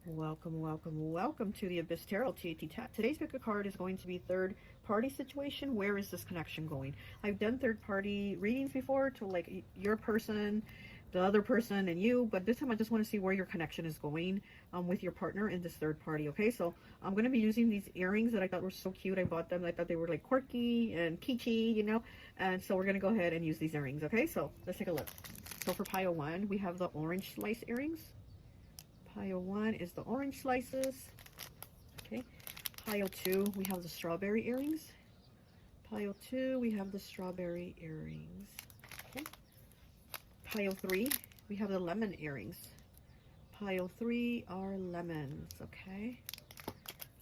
Welcome, welcome, welcome to the Abyss Tarot T.A.T. Today's pick a card is going to be third party situation. Where is this connection going? I've done third party readings before to like your person, the other person, and you, but this time I just want to see where your connection is going with your partner in this third party. Okay, so I'm going to be using these earrings that I thought were so cute. I bought them. I thought they were like quirky and kitschy, and so we're going to go ahead and use these earrings. Okay, so let's take a look. So for pile one, we have the orange slice earrings. Pile one is the orange slices. Okay. Pile two, we have the strawberry earrings. Pile two, we have the strawberry earrings. Okay. Pile three, we have the lemon earrings. Pile three are lemons. Okay.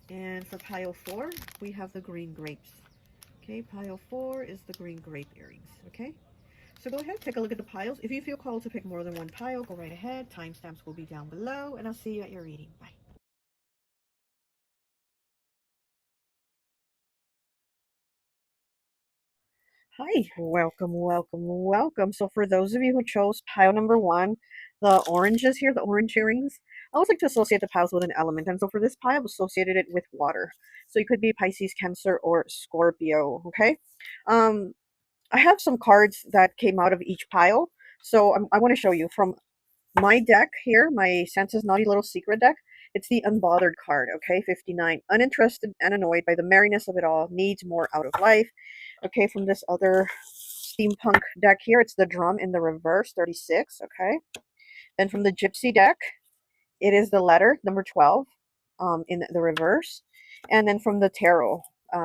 And for pile four, we have the green grapes. Okay. Pile four is the green grape earrings. Okay. So go ahead, take a look at the piles. If you feel called to pick more than one pile, go right ahead. Timestamps will be down below, and I'll see you at your reading. Bye. Hi, welcome, welcome, welcome. So for those of you who chose pile number one, the oranges here, the orange earrings, I always like to associate the piles with an element. And so for this pile, I've associated it with water. So you could be Pisces, Cancer, or Scorpio, okay? Um, I have some cards that came out of each pile. So I want to show you from my deck here, my Santa's Naughty Little Secret deck. It's the Unbothered card, okay? 59. Uninterested and annoyed by the merriness of it all. Needs more out of life. Okay, from this other steampunk deck here, it's the Drum in the Reverse, 36, okay? Then from the Gypsy deck, it is the Letter, number 12, in the reverse. And then from the Tarot,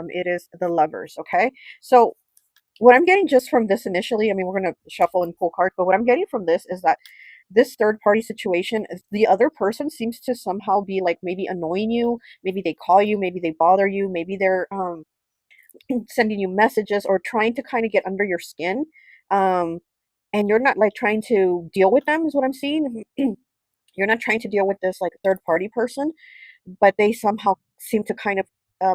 it is the Lovers, okay? So what I'm getting just from this initially, I mean, we're going to shuffle and pull cards, but what I'm getting from this is that this third party situation, the other person seems to somehow be like maybe annoying you. Maybe they call you, maybe they bother you, maybe they're sending you messages or trying to kind of get under your skin. Um, and you're not like trying to deal with them, is what I'm seeing. You're not trying to deal with this like third party person, but they somehow seem to kind of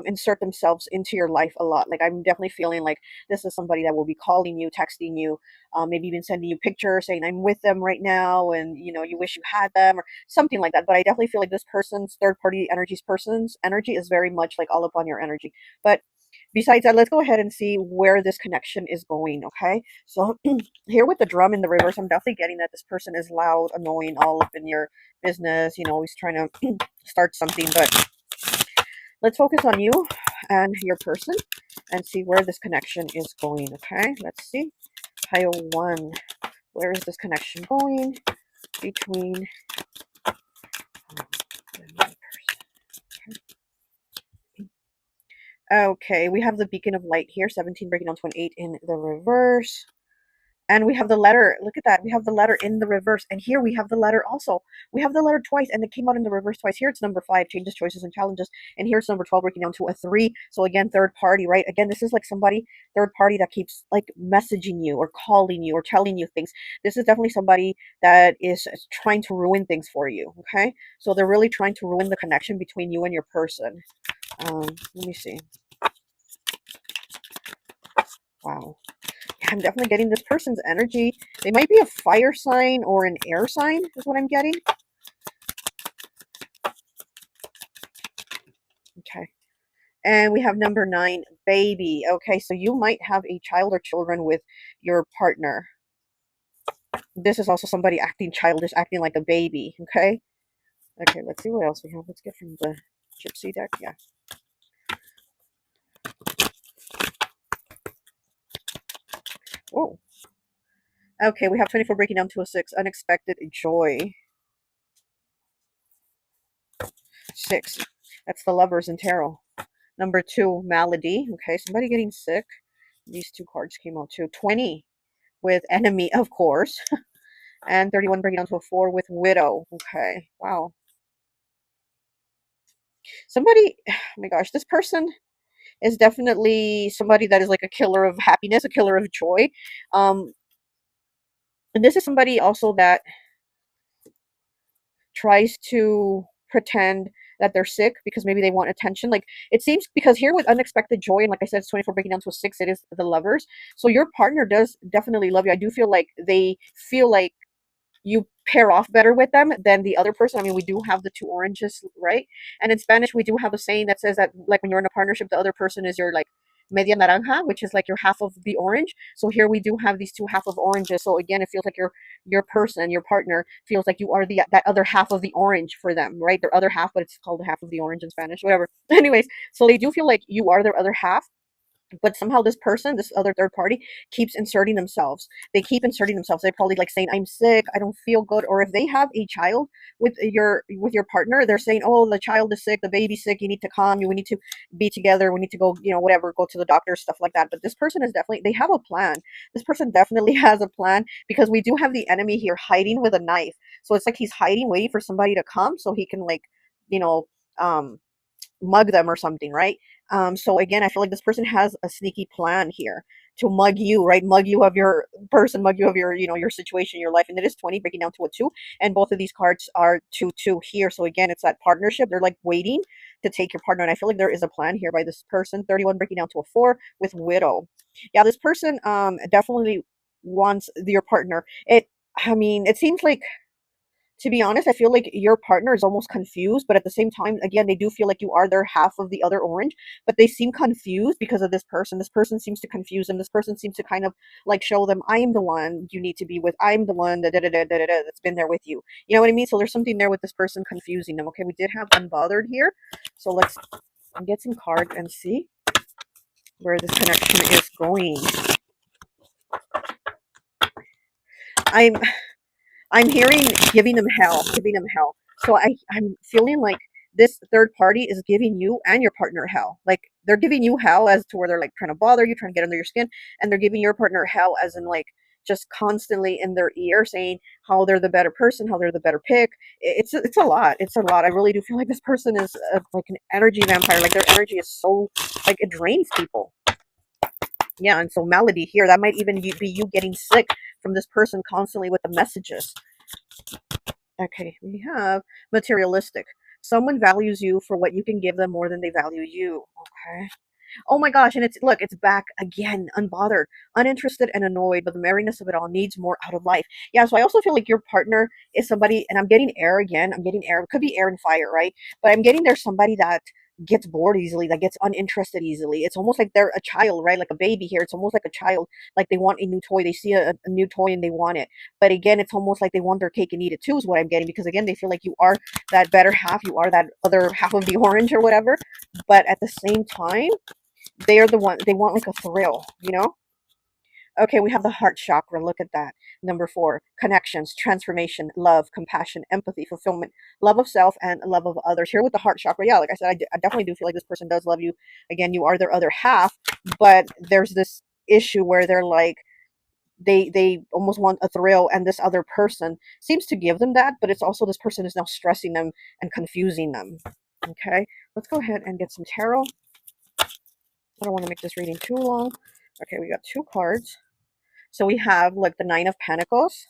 insert themselves into your life a lot. Like I'm definitely feeling like this is somebody that will be calling you, texting you, maybe even sending you pictures saying I'm with them right now, and you wish you had them or something like that. But I definitely feel like this person's third party person's energy is very much like all up on your energy. But besides that, let's go ahead and see where this connection is going. Okay, so here with the Drum in the reverse, I'm definitely getting that this person is loud, annoying, all up in your business, always trying to start something. But let's focus on you and your person and see where this connection is going. Okay, let's see. Pile one. Where is this connection going between the person? Okay, we have the Beacon of Light here, 17 breaking down to an 8 in the reverse. And we have the letter. Look at that. We have the letter in the reverse. And here we have the letter also. We have the letter twice, and it came out in the reverse twice. Here it's number 5, changes, choices, and challenges. And here it's number 12, breaking down to a 3. So again, third party, right? Again, this is like somebody, third party, that keeps like messaging you or calling you or telling you things. This is definitely somebody that is trying to ruin things for you, okay? So they're really trying to ruin the connection between you and your person. Let me see. Wow. I'm definitely getting this person's energy. They might be a fire sign or an air sign, is what I'm getting. Okay. And we have number 9, baby. Okay, so you might have a child or children with your partner. This is also somebody acting childish, acting like a baby. Okay. Okay, let's see what else we have. Let's get from the Gypsy deck. Yeah. Oh. Okay, we have 24 breaking down to a 6. Unexpected joy. 6. That's the Lovers in Tarot. Number 2, malady. Okay, somebody getting sick. These two cards came out too. 20 with enemy, of course. And 31 bringing down to a 4 with widow. Okay, wow. Somebody, oh my gosh, this person is definitely somebody that is like a killer of happiness, a killer of joy. Um, and this is somebody also that tries to pretend that they're sick because maybe they want attention. Like it seems because here with unexpected joy, and like I said, it's 24 breaking down to a 6, it is the Lovers. So your partner does definitely love you. I do feel like they feel like you pair off better with them than the other person. I mean, we do have the two oranges, right? And in Spanish, we do have a saying that says that, like, when you're in a partnership, the other person is your, like, media naranja, which is like your half of the orange. So here we do have these two half of oranges. So again, it feels like your person, your partner, feels like you are the that other half of the orange for them, right? Their other half, but it's called half of the orange in Spanish, whatever. Anyways, so they do feel like you are their other half, but somehow this person, this other third party, keeps inserting themselves. They keep inserting themselves. They're probably like saying, I'm sick, I don't feel good. Or if they have a child with your partner, they're saying, oh, the child is sick, the baby's sick, you need to come, we need to be together, we need to go, whatever, go to the doctor, stuff like that. But this person is definitely, they have a plan. This person definitely has a plan, because we do have the enemy here hiding with a knife. So it's like he's hiding, waiting for somebody to come so he can, like, you know um mug them or something, right? So again, I feel like this person has a sneaky plan here to mug you, right? Mug you of your person, mug you of your, your situation, your life. And it is 20 breaking down to a 2, and both of these cards are 2 2 here. So again, it's that partnership. They're like waiting to take your partner, and I feel like there is a plan here by this person. 31 breaking down to a 4 with widow. Yeah, this person definitely wants your partner. I mean, it seems like, to be honest, I feel like your partner is almost confused, but at the same time, again, they do feel like you are their half of the other orange, but they seem confused because of this person. This person seems to confuse them. This person seems to kind of like show them, I'm the one you need to be with. I'm the one that's been there with you. You know what I mean? So there's something there with this person confusing them. Okay, we did have unbothered here. So let's get some cards and see where this connection is going. I'm I'm hearing giving them hell, giving them hell. So I'm feeling like this third party is giving you and your partner hell. Like, they're giving you hell as to where they're like trying to bother you, trying to get under your skin, and they're giving your partner hell as in, like, just constantly in their ear saying how they're the better person, how they're the better pick. It's a lot. It's a lot. I really do feel like this person is like an energy vampire. Like, their energy is so, like, it drains people. Yeah, and so Melody here, that might even be you getting sick from this person constantly with the messages. Okay, we have materialistic. Someone values you for what you can give them more than they value you. Okay. Oh my gosh, and it's back again, unbothered, uninterested and annoyed, but the merriness of it all needs more out of life. Yeah, so I also feel like your partner is somebody, and I'm getting air again. I'm getting air. It could be air and fire, right? But I'm getting there's somebody that gets bored easily, that gets uninterested easily. It's almost like they're a child, right? Like a baby here. It's almost like a child, like they want a new toy. They see a new toy and they want it. But again, it's almost like they want their cake and eat it too, is what I'm getting, because again, they feel like you are that better half, you are that other half of the orange or whatever. But at the same time, they're the one, they want like a thrill. Okay, we have the heart chakra. Look at that. Number 4, connections, transformation, love, compassion, empathy, fulfillment, love of self, and love of others. Here with the heart chakra, yeah, like I said, I definitely do feel like this person does love you. Again, you are their other half, but there's this issue where they're like, they almost want a thrill, and this other person seems to give them that, but it's also this person is now stressing them and confusing them. Okay, let's go ahead and get some tarot. I don't want to make this reading too long. Okay, we got 2 cards. So we have like the 9 of Pentacles.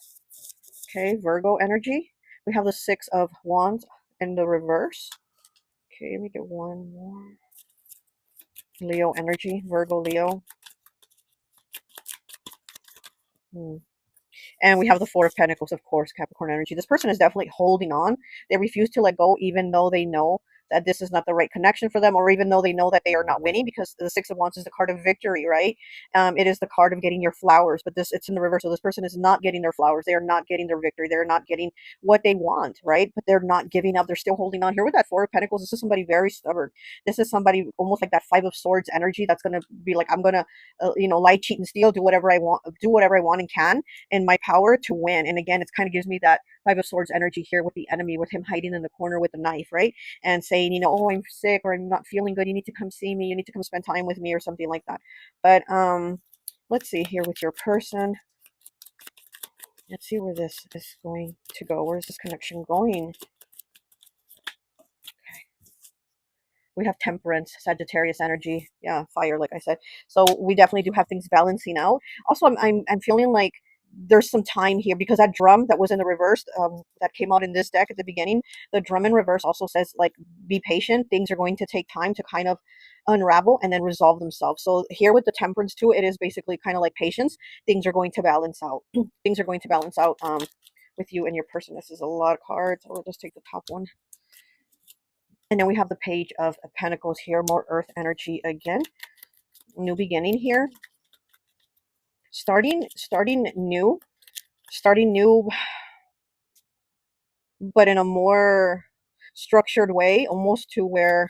Okay, Virgo energy. We have the 6 of Wands in the reverse. Okay, let me get one more. Leo energy, Virgo, Leo. And we have the 4 of Pentacles, of course, Capricorn energy. This person is definitely holding on. They refuse to let go, even though they know that this is not the right connection for them, or even though they know that they are not winning, because the 6 of Wands is the card of victory, right? It is the card of getting your flowers, but it's in the reverse. So this person is not getting their flowers. They are not getting their victory. They're not getting what they want, right? But they're not giving up. They're still holding on. Here with that 4 of Pentacles, this is somebody very stubborn. This is somebody almost like that 5 of Swords energy that's going to be like, I'm going to, lie, cheat, and steal, do whatever I want and can in my power to win. And again, it kind of gives me that 5 of Swords energy here with the enemy, with him hiding in the corner with the knife, right? And saying, oh, I'm sick, or I'm not feeling good. You need to come see me. You need to come spend time with me, or something like that. But let's see here with your person. Let's see where this is going to go. Where is this connection going? We have Temperance, Sagittarius energy. Yeah, fire, like I said. So we definitely do have things balancing out. Also, I'm feeling like there's some time here, because that drum that was in the reverse, that came out in this deck at the beginning, the drum in reverse also says, like, be patient. Things are going to take time to kind of unravel and then resolve themselves. So here with the Temperance too, it is basically kind of like patience. Things are going to balance out. Things are going to balance out with you and your person. This is a lot of cards. We'll just take the top one. And then we have the Page of Pentacles here, more earth energy again. New beginning here. Starting new, but in a more structured way, almost to where,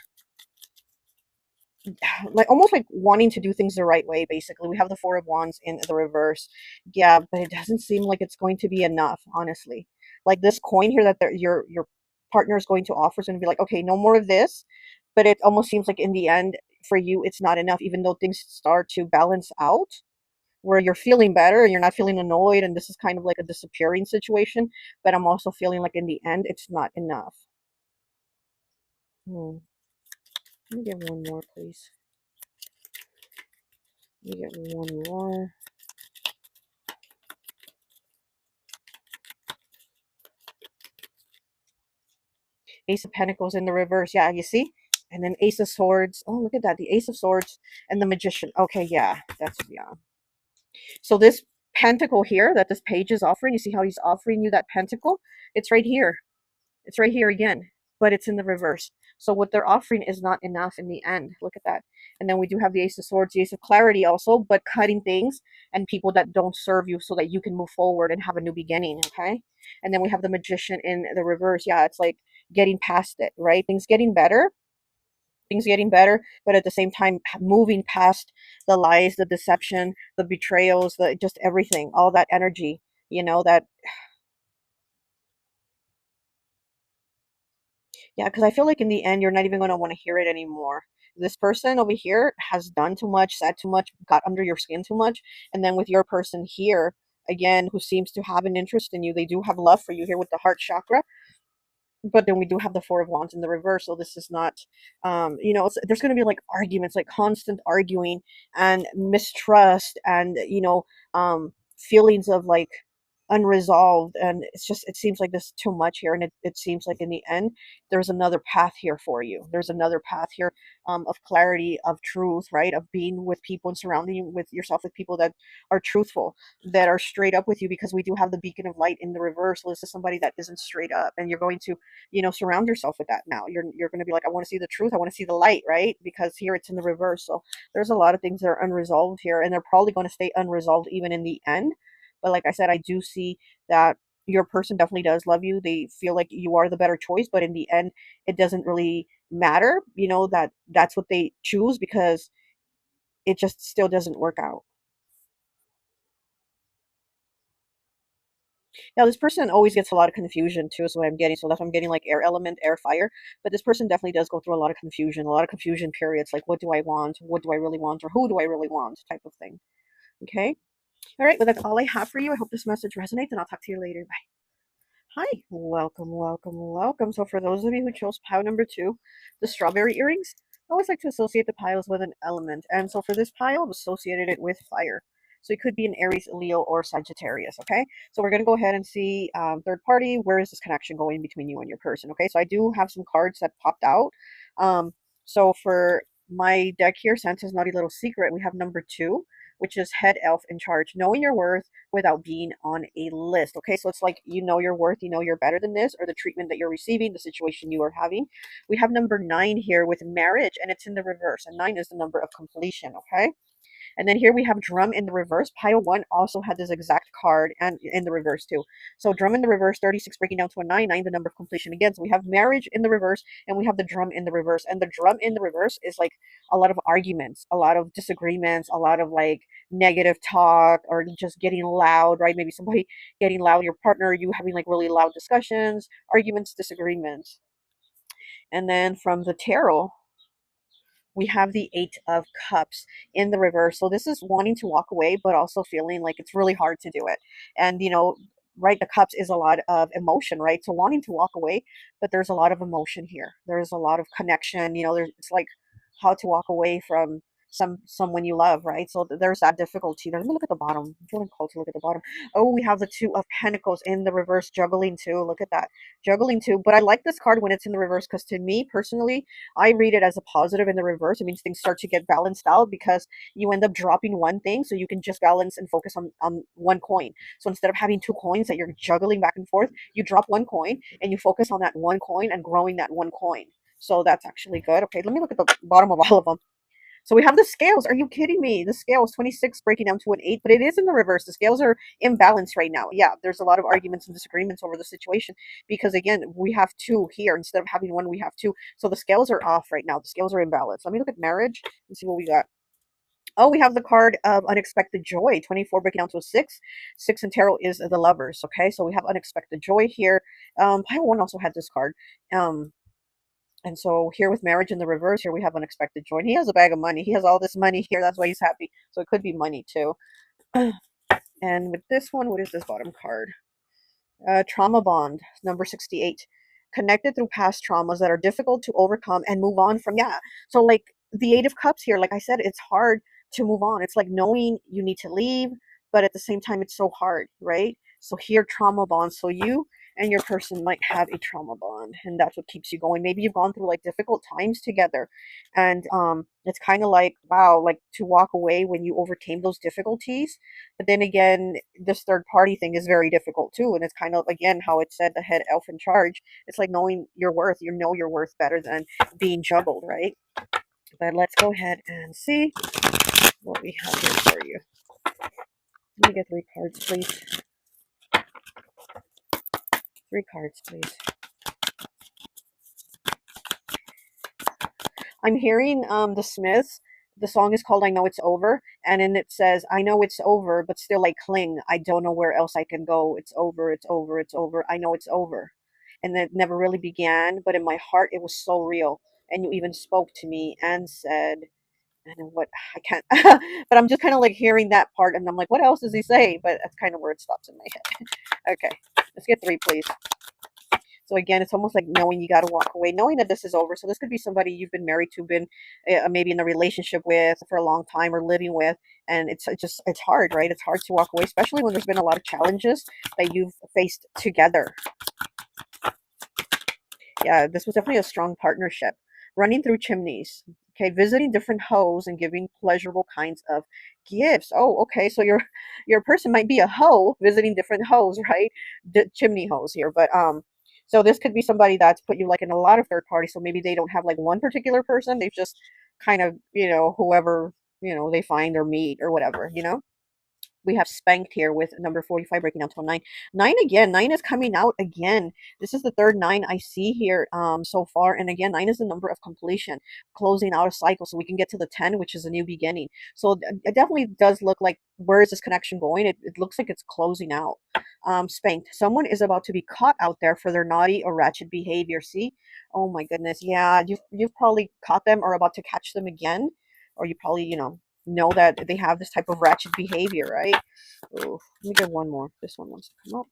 like, almost like wanting to do things the right way. Basically, we have the Four of Wands in the reverse. Yeah, but it doesn't seem like it's going to be enough, honestly. Like this coin here that your partner is going to offer is going to be like, okay, no more of this. But it almost seems like in the end for you it's not enough, even though things start to balance out where you're feeling better and you're not feeling annoyed, and this is kind of like a disappearing situation. But I'm also feeling like in the end it's not enough. Let me get one more, please. Let me get one more. Ace of Pentacles in the reverse. Yeah, you see? And then Ace of Swords. Oh, look at that. The Ace of Swords and the Magician. Okay, yeah. That's, yeah. So this pentacle here that this page is offering, you see how he's offering you that pentacle? It's right here. It's right here again, but it's in the reverse. So what they're offering is not enough in the end. Look at that. And then we do have the Ace of Swords, the Ace of Clarity also, but cutting things and people that don't serve you so that you can move forward and have a new beginning, okay? And then we have the Magician in the reverse. Yeah, it's like getting past it, right? Things getting better, but at the same time moving past the lies, the deception, the betrayals, the just everything, all that energy, that. Yeah, because I feel like in the end, you're not even going to want to hear it anymore. This person over here has done too much, said too much, got under your skin too much. And then with your person here, again, who seems to have an interest in you, they do have love for you here with the heart chakra. But then we do have the Four of Wands in the reverse. So this is not, there's going to be like arguments, like constant arguing and mistrust and, feelings of like unresolved. And it seems like this too much here. And it seems like in the end, there's another path here for you. There's another path here of clarity, of truth, right? Of being with people and surrounding you with yourself with people that are truthful, that are straight up with you, because we do have the beacon of light in the reverse. This is somebody that isn't straight up, and you're going to surround yourself with that. Now you're going to be like, I want to see the truth, I want to see the light, right? Because here it's in the reverse. So there's a lot of things that are unresolved here, and they're probably going to stay unresolved even in the end. But like I said, I do see that your person definitely does love you. They feel like you are the better choice, but in the end it doesn't really matter, that that's what they choose, because it just still doesn't work out. Now, this person always gets a lot of confusion too, is what I'm getting. So that's why I'm getting like air element, air, fire. But this person definitely does go through a lot of confusion periods. Like, what do I want? What do I really want? Or who do I really want? Type of thing. Okay. All right. Well, that's all I have for you. I hope this message resonates, and I'll talk to you later. Bye. Hi, welcome, welcome, welcome. So for those of you who chose pile number 2, the strawberry earrings, I always like to associate the piles with an element. And so for this pile, I've associated it with fire. So it could be an Aries, Leo, or Sagittarius, okay? So we're going to go ahead and see third party. Where is this connection going between you and your person, okay? So I do have some cards that popped out. So for my deck here, Santa's Naughty Little Secret, we have number 2, which is head elf in charge, knowing your worth without being on a list. Okay, so it's like you know your worth, you know you're better than this, or the treatment that you're receiving, the situation you are having. We have number 9 here with marriage, and it's in the reverse, and 9 is the number of completion. Okay. And then here we have drum in the reverse. Pile 1 also had this exact card and in the reverse too. So drum in the reverse, 36 breaking down to a 9, 9 the number of completion again. So we have marriage in the reverse, and we have the drum in the reverse. And the drum in the reverse is like a lot of arguments, a lot of disagreements, a lot of like negative talk, or just getting loud, right? Maybe somebody getting loud, your partner, you having like really loud discussions, arguments, disagreements. And then from the tarot, we have the Eight of Cups in the reverse. So this is wanting to walk away, but also feeling like it's really hard to do it. And, right, the cups is a lot of emotion, right? So wanting to walk away, but there's a lot of emotion here. There's a lot of connection. It's like how to walk away from someone you love, right? So there's that difficulty there. Let me look at the bottom. I'm feeling called to look at the bottom. Oh, we have the Two of Pentacles in the reverse, juggling too. Look at that, juggling too. But I like this card when it's in the reverse because to me personally, I read it as a positive in the reverse. It means things start to get balanced out because you end up dropping one thing, so you can just balance and focus on one coin. So instead of having two coins that you're juggling back and forth, you drop one coin and you focus on that one coin and growing that one coin. So that's actually good. Okay, let me look at the bottom of all of them. So we have the scales. Are you kidding me? The scale is 26 breaking down to an 8, but it is in the reverse. The scales are imbalanced right now. Yeah, there's a lot of arguments and disagreements over the situation because, again, we have two here. Instead of having one, we have two. So the scales are off right now. The scales are imbalanced. Let me look at marriage and see what we got. Oh, we have the card of unexpected joy, 24 breaking down to a 6. 6 in tarot is the lovers, okay? So we have unexpected joy here. Pile 1 also had this card. Um, and so here with marriage in the reverse, here we have unexpected joy. And he has a bag of money. He has all this money here. That's why he's happy. So it could be money too. And with this one, what is this bottom card? Trauma bond, number 68. Connected through past traumas that are difficult to overcome and move on from. Yeah. So like the Eight of Cups here, like I said, it's hard to move on. It's like knowing you need to leave, but at the same time, it's so hard, right? So here, trauma bond. So you and your person might have a trauma bond, and that's what keeps you going. Maybe you've gone through like difficult times together, and it's kind of like wow, like to walk away when you overcame those difficulties. But then again, this third party thing is very difficult too. And it's kind of, again, how it said the head elf in charge. It's like knowing your worth. You know your worth better than being juggled, right? But let's go ahead and see what we have here for you. Let me get 3 cards, please. 3 cards, please. I'm hearing the Smiths. The song is called I Know It's Over. And then it says, I know it's over, but still I cling. I don't know where else I can go. It's over, it's over, it's over. I know it's over. And that never really began, but in my heart it was so real. And you even spoke to me and said, and what I can't, but I'm just kind of like hearing that part, and I'm like, what else does he say? But that's kind of where it stops in my head. Okay, let's get 3, please. So again, it's almost like knowing you got to walk away, knowing that this is over. So this could be somebody you've been married to, been maybe in a relationship with for a long time, or living with, and it's hard, right? It's hard to walk away, especially when there's been a lot of challenges that you've faced together. Yeah, this was definitely a strong partnership. Running through chimneys. Okay, visiting different hoes and giving pleasurable kinds of gifts. Oh, okay. So your person might be a hoe visiting different hoes, right? Chimney hoes here, but so this could be somebody that's put you like in a lot of third parties. So maybe they don't have like one particular person. They've just kind of whoever they find or meet or whatever. We have spanked here with number 45 breaking down to a 9. 9 again. 9 is coming out again. This is the third 9 I see here so far. And again, 9 is the number of completion, closing out a cycle. So we can get to the 10, which is a new beginning. So it definitely does look like, where is this connection going? It looks like it's closing out. Spanked. Someone is about to be caught out there for their naughty or ratchet behavior. See? Oh my goodness. Yeah, you've probably caught them or about to catch them again. Or you probably, know that they have this type of ratchet behavior, right? Oh, let me get one more. This one wants to come up.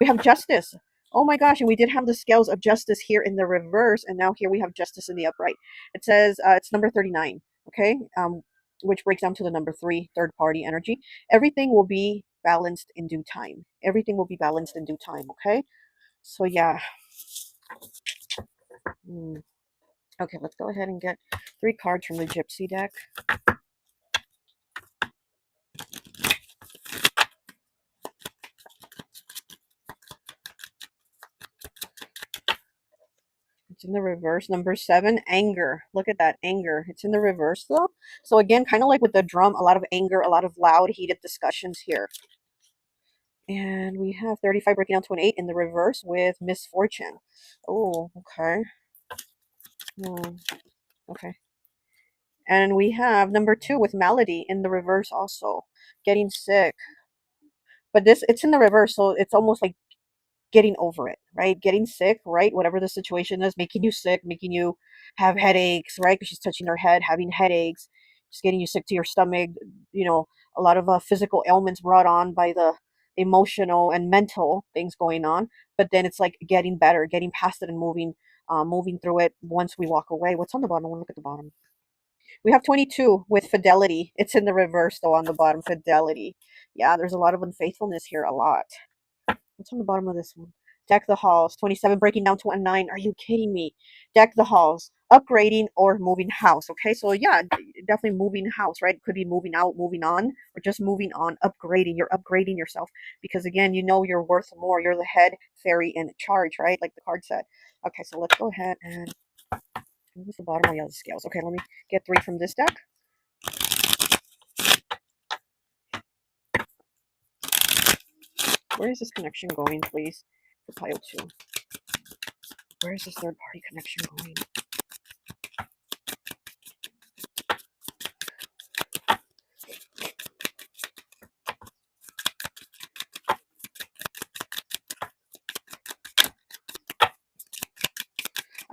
We have justice. Oh my gosh, and we did have the scales of justice here in the reverse, and now here we have justice in the upright. It says it's number 39, okay? Which breaks down to the number 3, third party energy. Everything will be balanced in due time. Everything will be balanced in due time, okay? So yeah. Okay, let's go ahead and get 3 cards from the Gypsy deck. It's in the reverse. Number 7, anger. Look at that, anger. It's in the reverse though. So again, kind of like with the drum, a lot of anger, a lot of loud, heated discussions here. And we have 35 breaking down to an 8 in the reverse with misfortune. Oh, okay. Okay. And we have number 2 with malady in the reverse also. Getting sick. But it's in the reverse, so it's almost like getting over it, right? Getting sick, right? Whatever the situation is, making you sick, making you have headaches, right? Because she's touching her head, having headaches, just getting you sick to your stomach, a lot of physical ailments brought on by the emotional and mental things going on. But then it's like getting better, getting past it and moving through it once we walk away. What's on the bottom? I want to look at the bottom. We have 22 with fidelity. It's in the reverse though on the bottom, fidelity. Yeah, there's a lot of unfaithfulness here, a lot. What's on the bottom of this one? Deck the halls. 27 breaking down to a 9. Are you kidding me? Deck the halls. Upgrading or moving house. Okay, so yeah, definitely moving house, right? Could be moving out, moving on, or just moving on, upgrading. You're upgrading yourself because, again, you know you're worth more. You're the head fairy in charge, right? Like the card said. Okay, so let's go ahead and what's the bottom of the other scales? Okay, let me get 3 from this deck. Where is this connection going, please? For pile 2. Where is this third party connection going?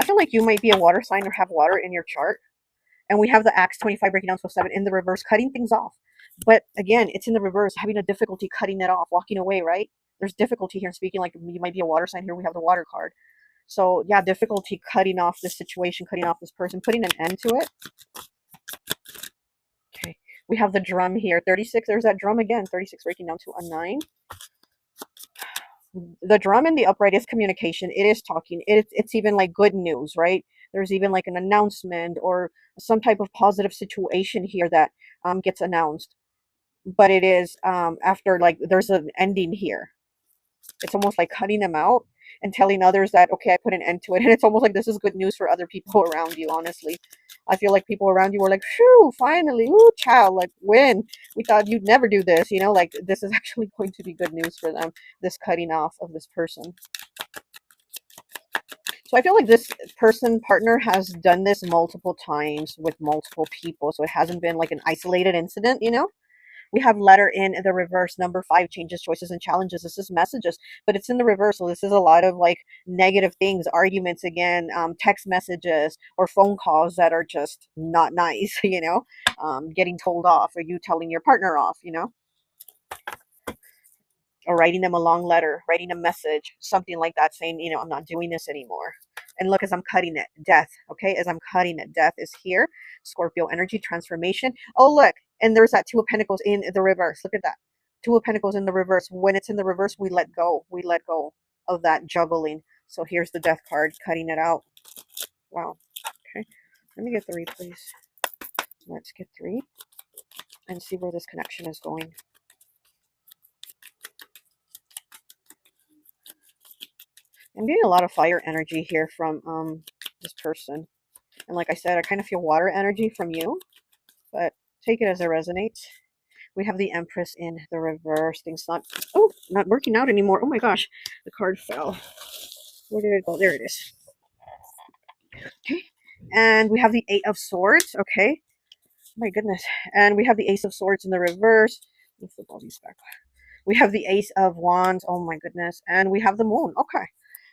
I feel like you might be a water sign or have water in your chart. And we have the Axe 25 breaking down to a 7 in the reverse, cutting things off. But again, it's in the reverse, having a difficulty cutting it off, walking away, right? There's difficulty here. Speaking like you might be a water sign here. We have the water card. So yeah, difficulty cutting off this situation, cutting off this person, putting an end to it. Okay. We have the drum here. 36. There's that drum again. 36 breaking down to a 9. The drum in the upright is communication. It is talking. It's even like good news, right? There's even like an announcement or some type of positive situation here that gets announced. But it is after, like, there's an ending here. It's almost like cutting them out and telling others that, okay, I put an end to it. And it's almost like this is good news for other people around you, honestly. I feel like people around you were like, phew, finally, ooh, child, like, when we thought you'd never do this, you know, like this is actually going to be good news for them, this cutting off of this person. So I feel like this person partner has done this multiple times with multiple people. So it hasn't been like an isolated incident, you know? We have letter in the reverse. Number 5, changes, choices, and challenges. This is messages, but it's in the reverse. So this is a lot of like negative things, arguments again, text messages or phone calls that are just not nice, you know, getting told off or you telling your partner off, you know, or writing them a long letter, writing a message, something like that, saying, you know, I'm not doing this anymore. And look, as I'm cutting it, death. Okay, as I'm cutting it, death is here. Scorpio energy, transformation. Oh, look, and there's that 2 of Pentacles in the reverse. Look at that. 2 of Pentacles in the reverse. When it's in the reverse, we let go. We let go of that juggling. So here's the death card, cutting it out. Wow. Okay, let me get 3, please. Let's get 3 and see where this connection is going. I'm getting a lot of fire energy here from this person. And like I said, I kind of feel water energy from you, but take it as it resonates. We have the Empress in the reverse. Things not working out anymore. Oh my gosh, the card fell. Where did it go? There it is. Okay. And we have the 8 of Swords. Okay. My goodness. And we have the Ace of Swords in the reverse. Let's flip all these back. We have the Ace of Wands. Oh my goodness. And we have the Moon. Okay.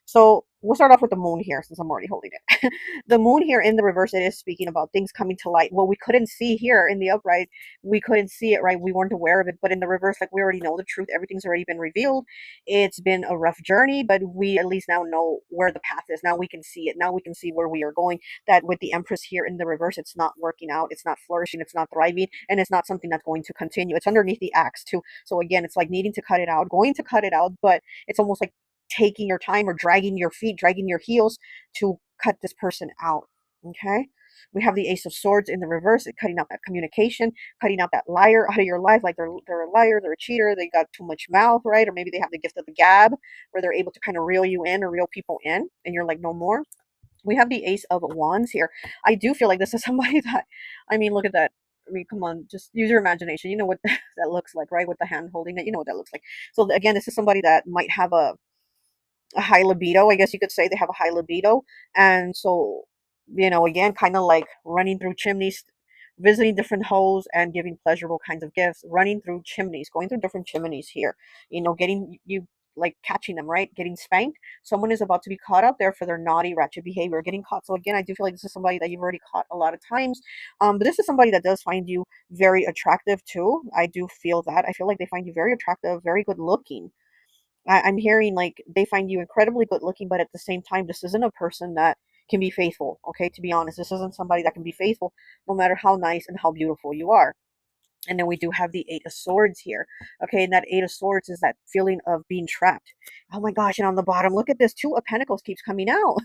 So we'll start off with the Moon here since I'm already holding it. The Moon here in the reverse, it is speaking about things coming to light. Well, we couldn't see here in the upright. We couldn't see it, right? We weren't aware of it. But in the reverse, like, we already know the truth. Everything's already been revealed. It's been a rough journey, but we at least now know where the path is. Now we can see it. Now we can see where we are going. That with the Empress here in the reverse, it's not working out. It's not flourishing. It's not thriving. And it's not something that's going to continue. It's underneath the Axe too. So again, it's like needing to cut it out, going to cut it out, but it's almost like taking your time or dragging your feet, dragging your heels to cut this person out. Okay. We have the Ace of Swords in the reverse, cutting out that communication, cutting out that liar out of your life. Like they're a liar, they're a cheater, they got too much mouth, right? Or maybe they have the gift of the gab where they're able to kind of reel you in or reel people in, and you're like, no more. We have the Ace of Wands here. I do feel like this is somebody that, I mean, look at that. I mean, come on, just use your imagination. You know what that looks like, right? With the hand holding it, you know what that looks like. So again, this is somebody that might have a high libido. I guess you could say they have a high libido. And so, you know, again, kind of like running through chimneys, visiting different holes and giving pleasurable kinds of gifts, running through chimneys, going through different chimneys here, you know, getting you like catching them, right? Getting spanked. Someone is about to be caught out there for their naughty, ratchet behavior, getting caught. So again, I do feel like this is somebody that you've already caught a lot of times. But this is somebody that does find you very attractive too. I do feel that. I feel like they find you very attractive, very good looking. I'm hearing like they find you incredibly good looking, but at the same time, this isn't a person that can be faithful. Okay, to be honest, this isn't somebody that can be faithful no matter how nice and how beautiful you are. And then we do have the Eight of Swords here. Okay, and that Eight of Swords is that feeling of being trapped. Oh my gosh, and on the bottom, look at this. Two of Pentacles keeps coming out.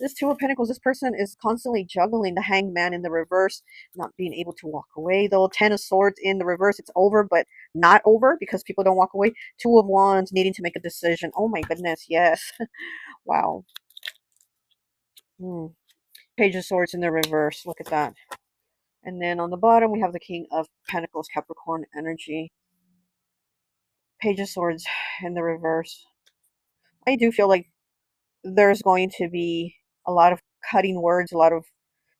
This Two of Pentacles, this person is constantly juggling the Hanged Man in the reverse, not being able to walk away though. Ten of Swords in the reverse, it's over, but not over because people don't walk away. Two of Wands, needing to make a decision. Oh my goodness, yes. Wow. Hmm. Page of Swords in the reverse, look at that. And then on the bottom, we have the King of Pentacles, Capricorn energy. Page of Swords in the reverse. I do feel like there's going to be a lot of cutting words, a lot of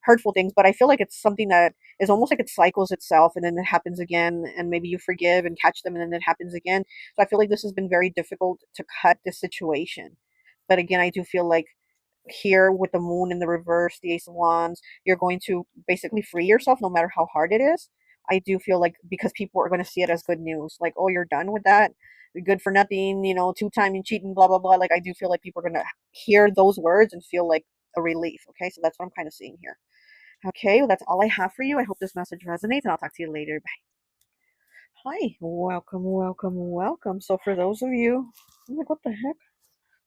hurtful things, but I feel like it's something that is almost like it cycles itself and then it happens again, and maybe you forgive and catch them and then it happens again. So I feel like this has been very difficult to cut this situation. But again, I do feel like here with the moon in the reverse, the Ace of Wands, you're going to basically free yourself no matter how hard it is. I do feel like because people are going to see it as good news, like, oh, you're done with that, good for nothing, you know, two-time and cheating, blah blah blah. Like I do feel like people are going to hear those words and feel like a relief. Okay, so that's what I'm kind of seeing here. Okay, well, that's all I have for you. I hope this message resonates, and I'll talk to you later. Bye. Hi, welcome, welcome, welcome. So for those of you, I'm like, what the heck?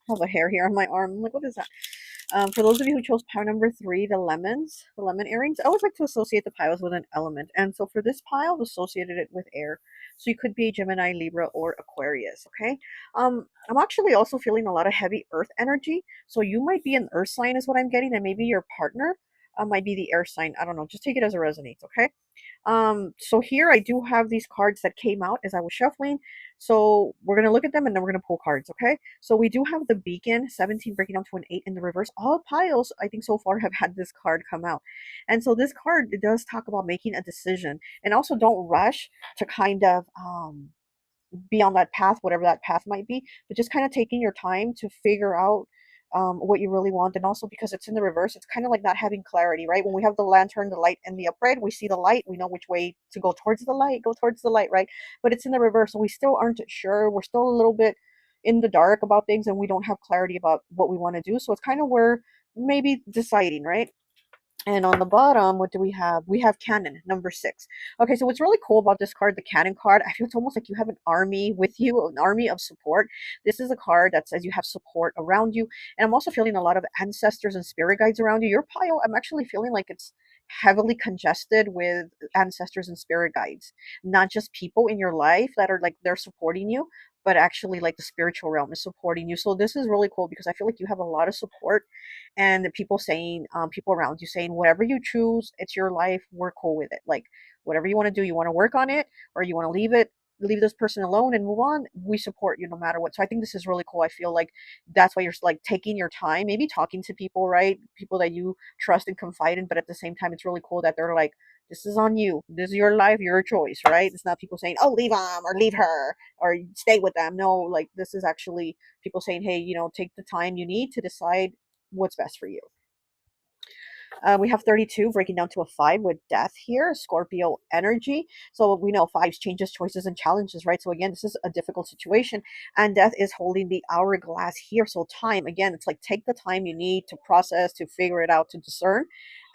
I have a hair here on my arm. I'm like, what is that? For those of you who chose pile number 3, the lemons, the lemon earrings, I always like to associate the piles with an element. And so for this pile, I've associated it with air. So you could be Gemini, Libra, or Aquarius, okay? I'm actually also feeling a lot of heavy earth energy. So you might be an earth sign is what I'm getting, and maybe your partner might be the air sign. I don't know. Just take it as it resonates, okay? So here I do have these cards that came out as I was shuffling. So we're going to look at them and then we're going to pull cards, okay? So we do have the beacon, 17 breaking down to an 8 in the reverse. All piles, I think so far, have had this card come out. And so this card, it does talk about making a decision. And also don't rush to kind of be on that path, whatever that path might be, but just kind of taking your time to figure out what you really want. And also because it's in the reverse, it's kind of like not having clarity, right? When we have the lantern, the light, and the upright, we see the light, we know which way to go towards the light, go towards the light, right? But it's in the reverse, so we still aren't sure. We're still a little bit in the dark about things, and we don't have clarity about what we want to do. So it's kind of where maybe deciding, right? And on the bottom, what do we have? We have Cannon, number 6. Okay, so what's really cool about this card, the Cannon card, I feel it's almost like you have an army with you, an army of support. This is a card that says you have support around you. And I'm also feeling a lot of ancestors and spirit guides around you. Your pile, I'm actually feeling like it's heavily congested with ancestors and spirit guides. Not just people in your life that are like they're supporting you, but actually like the spiritual realm is supporting you. So this is really cool because I feel like you have a lot of support, and the people saying, people around you saying, whatever you choose, it's your life, we're cool with it. Like whatever you want to do, you want to work on it or you want to leave this person alone and move on, we support you no matter what. So I think this is really cool. I feel like that's why you're like taking your time, maybe talking to people, right? People that you trust and confide in, but at the same time it's really cool that they're like, this is on you, this is your life, your choice, right? It's not people saying, oh, leave him or leave her or stay with them. No, like this is actually people saying, hey, take the time you need to decide what's best for you. We have 32 breaking down to a 5 with death here, Scorpio energy. So we know 5s changes, choices, and challenges, right? So again, this is a difficult situation, and death is holding the hourglass here. So time, again, it's like take the time you need to process, to figure it out, to discern.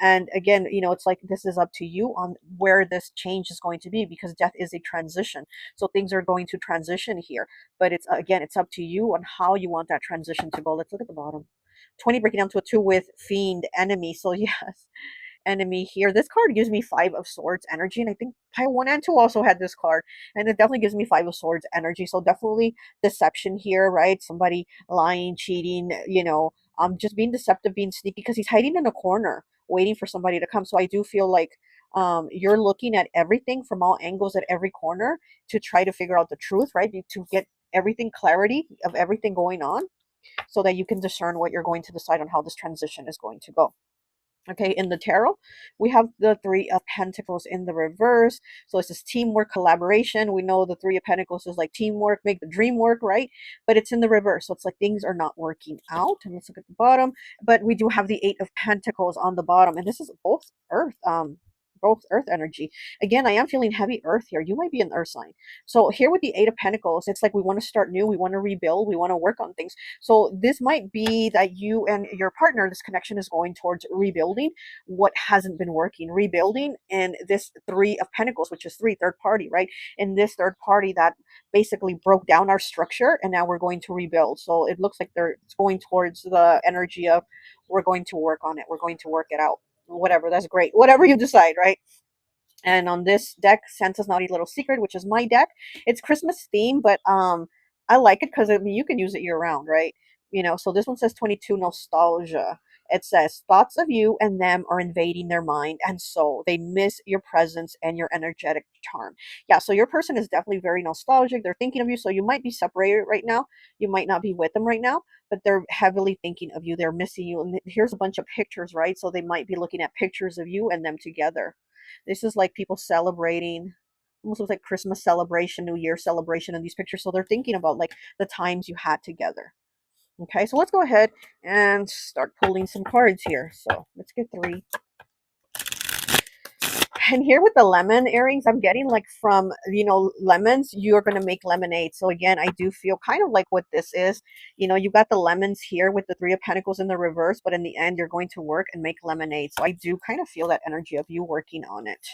And again, it's like this is up to you on where this change is going to be, because death is a transition. So things are going to transition here, but it's again, it's up to you on how you want that transition to go. Let's look at the bottom. 20 breaking down to a 2 with fiend enemy. So yes, enemy here. This card gives me 5 of swords energy, and I think pile 1 and 2 also had this card, and it definitely gives me 5 of swords energy. So definitely deception here, right? Somebody lying, cheating, just being deceptive, being sneaky, because he's hiding in a corner waiting for somebody to come. So I do feel like you're looking at everything from all angles at every corner to try to figure out the truth, right? To get everything clarity of everything going on, so that you can discern what you're going to decide on how this transition is going to go. Okay, in the tarot, we have the Three of Pentacles in the reverse. So it's this teamwork, collaboration. We know the Three of Pentacles is like teamwork, make the dream work, right? But it's in the reverse. So it's like things are not working out. And let's look at the bottom. But we do have the Eight of Pentacles on the bottom. And this is both Earth. both earth energy. Again, I am feeling heavy earth here. You might be an earth sign. So here with the Eight of Pentacles, it's like we want to start new, we want to rebuild, we want to work on things. So this might be that you and your partner, this connection is going towards rebuilding what hasn't been working, rebuilding. And this Three of Pentacles, which is three, third party, right? And this third party that basically broke down our structure, and now we're going to rebuild. So it looks like it's going towards the energy of we're going to work on it, we're going to work it out, whatever. That's great, whatever you decide, right? And on this deck, Santa's Naughty Little Secret, which is my deck, it's Christmas theme, but I like it because I mean you can use it year round, right? You know, so this one says 22 nostalgia. It says thoughts of you and them are invading their mind and soul. They miss your presence and your energetic charm. Yeah, so your person is definitely very nostalgic. They're thinking of you, so you might be separated right now. You might not be with them right now, but they're heavily thinking of you. They're missing you. And here's a bunch of pictures, right? So they might be looking at pictures of you and them together. This is like people celebrating, almost looks like Christmas celebration, New Year celebration in these pictures. So they're thinking about like the times you had together. Okay, so let's go ahead and start pulling some cards here. So let's get three. And here with the lemon earrings, I'm getting like from, you know, lemons, you're going to make lemonade. So again, I do feel kind of like what this is. You know, you got the lemons here with the Three of Pentacles in the reverse, but in the end, you're going to work and make lemonade. So I do kind of feel that energy of you working on it.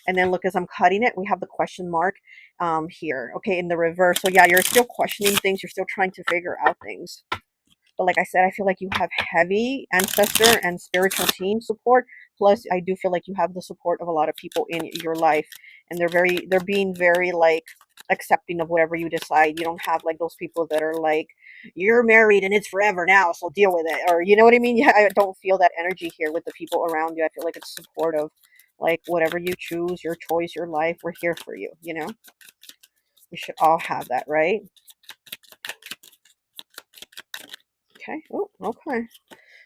And then look, as I'm cutting it, we have the question mark here, okay, in the reverse. So yeah, you're still questioning things. You're still trying to figure out things. But like I said, I feel like you have heavy ancestor and spiritual team support. Plus, I do feel like you have the support of a lot of people in your life. And they're being very like accepting of whatever you decide. You don't have like those people that are like, you're married and it's forever now, so deal with it. Or you know what I mean? Yeah, I don't feel that energy here with the people around you. I feel like it's supportive. Like whatever you choose, your choice, your life, we're here for you, you know? We should all have that, right? Okay. Oh, okay.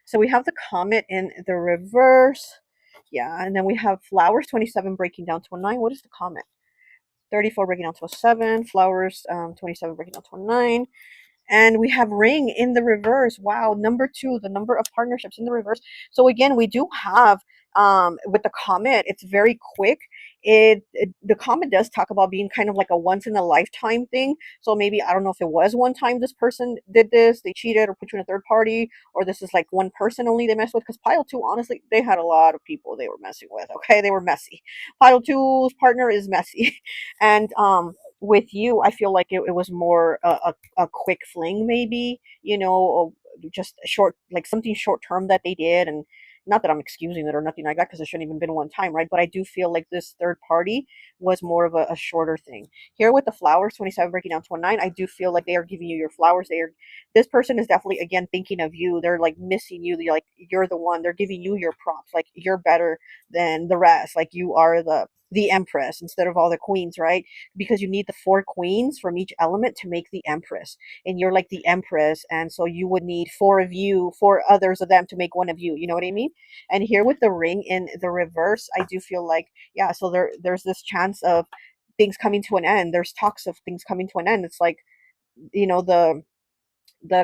So we have the comet in the reverse. Yeah, and then we have flowers, 27 breaking down to a 9. What is the comet? 34 breaking down to a 7. Flowers, 27 breaking down to a 9. And we have ring in the reverse. Wow, number 2, the number of partnerships in the reverse. So again, we do have with the comet, it's very quick. The comet does talk about being kind of like a once in a lifetime thing. So maybe I don't know if it was one time this person did this, they cheated or put you in a third party, or this is like one person only they messed with. Because pile 2, honestly, they had a lot of people they were messing with. Okay, they were messy. Pile 2's partner is messy, and with you, I feel like it was more a quick fling, maybe, you know, or just a short, like something short term that they did. And not that I'm excusing it or nothing like that, because it shouldn't even been one time, right? But I do feel like this third party was more of a shorter thing. Here with the flowers, 27 breaking down to a 9, I do feel like they are giving you your flowers. This person is definitely, again, thinking of you. They're like missing you. They're like, you're the one. They're giving you your props. Like, you're better than the rest. Like, you are the empress instead of all the queens, right? Because you need the 4 queens from each element to make the empress, and you're like the empress, and so you would need 4 of you, 4 others of them to make one of you, you know what I mean? And here with the ring in the reverse, I do feel like, yeah, so there's this chance of things coming to an end. There's talks of things coming to an end. It's like, you know, the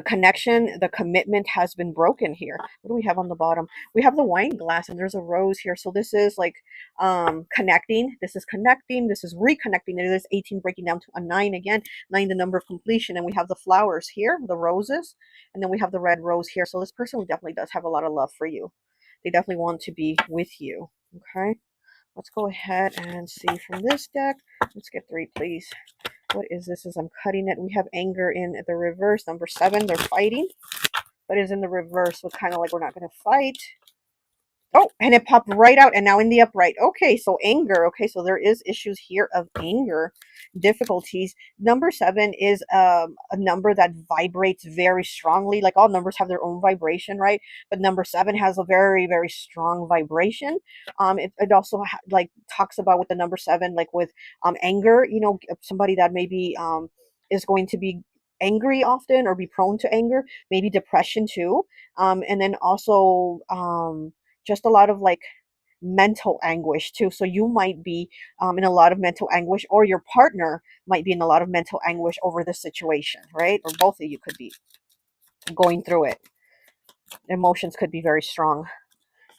connection, the commitment has been broken here. What do we have on the bottom? We have the wine glass, and there's a rose here. So this is like connecting. This is connecting. This is reconnecting. It is 18 breaking down to a 9 again. 9, the number of completion. And we have the flowers here, the roses, and then we have the red rose here. So this person definitely does have a lot of love for you. They definitely want to be with you. Okay. Let's go ahead and see from this deck. Let's get 3, please. What is this as I'm cutting it? We have anger in the reverse. Number 7, they're fighting, but is in the reverse. So kind of like we're not going to fight. Oh, and it popped right out, and now in the upright. Okay, so anger. Okay, so there is issues here of anger, difficulties. Number 7 is a number that vibrates very strongly. Like all numbers have their own vibration, right? But number 7 has a very, very strong vibration. It also like talks about with the number 7, like with anger. You know, somebody that maybe is going to be angry often or be prone to anger, maybe depression too. And then also just a lot of like mental anguish too. So you might be in a lot of mental anguish, or your partner might be in a lot of mental anguish over this situation, right? Or both of you could be going through it. Emotions could be very strong.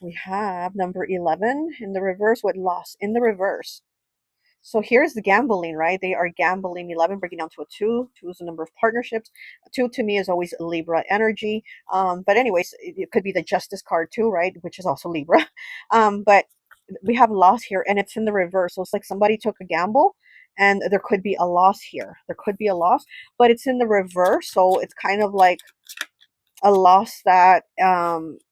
We have number 11 in the reverse with loss in the reverse. So here's the gambling, right? They are gambling 11, breaking down to a 2. 2 is the number of partnerships. 2 to me is always Libra energy. But anyways, it could be the justice card too, right? Which is also Libra. But we have loss here and it's in the reverse. So it's like somebody took a gamble and there could be a loss here. There could be a loss, but it's in the reverse. So it's kind of like a loss that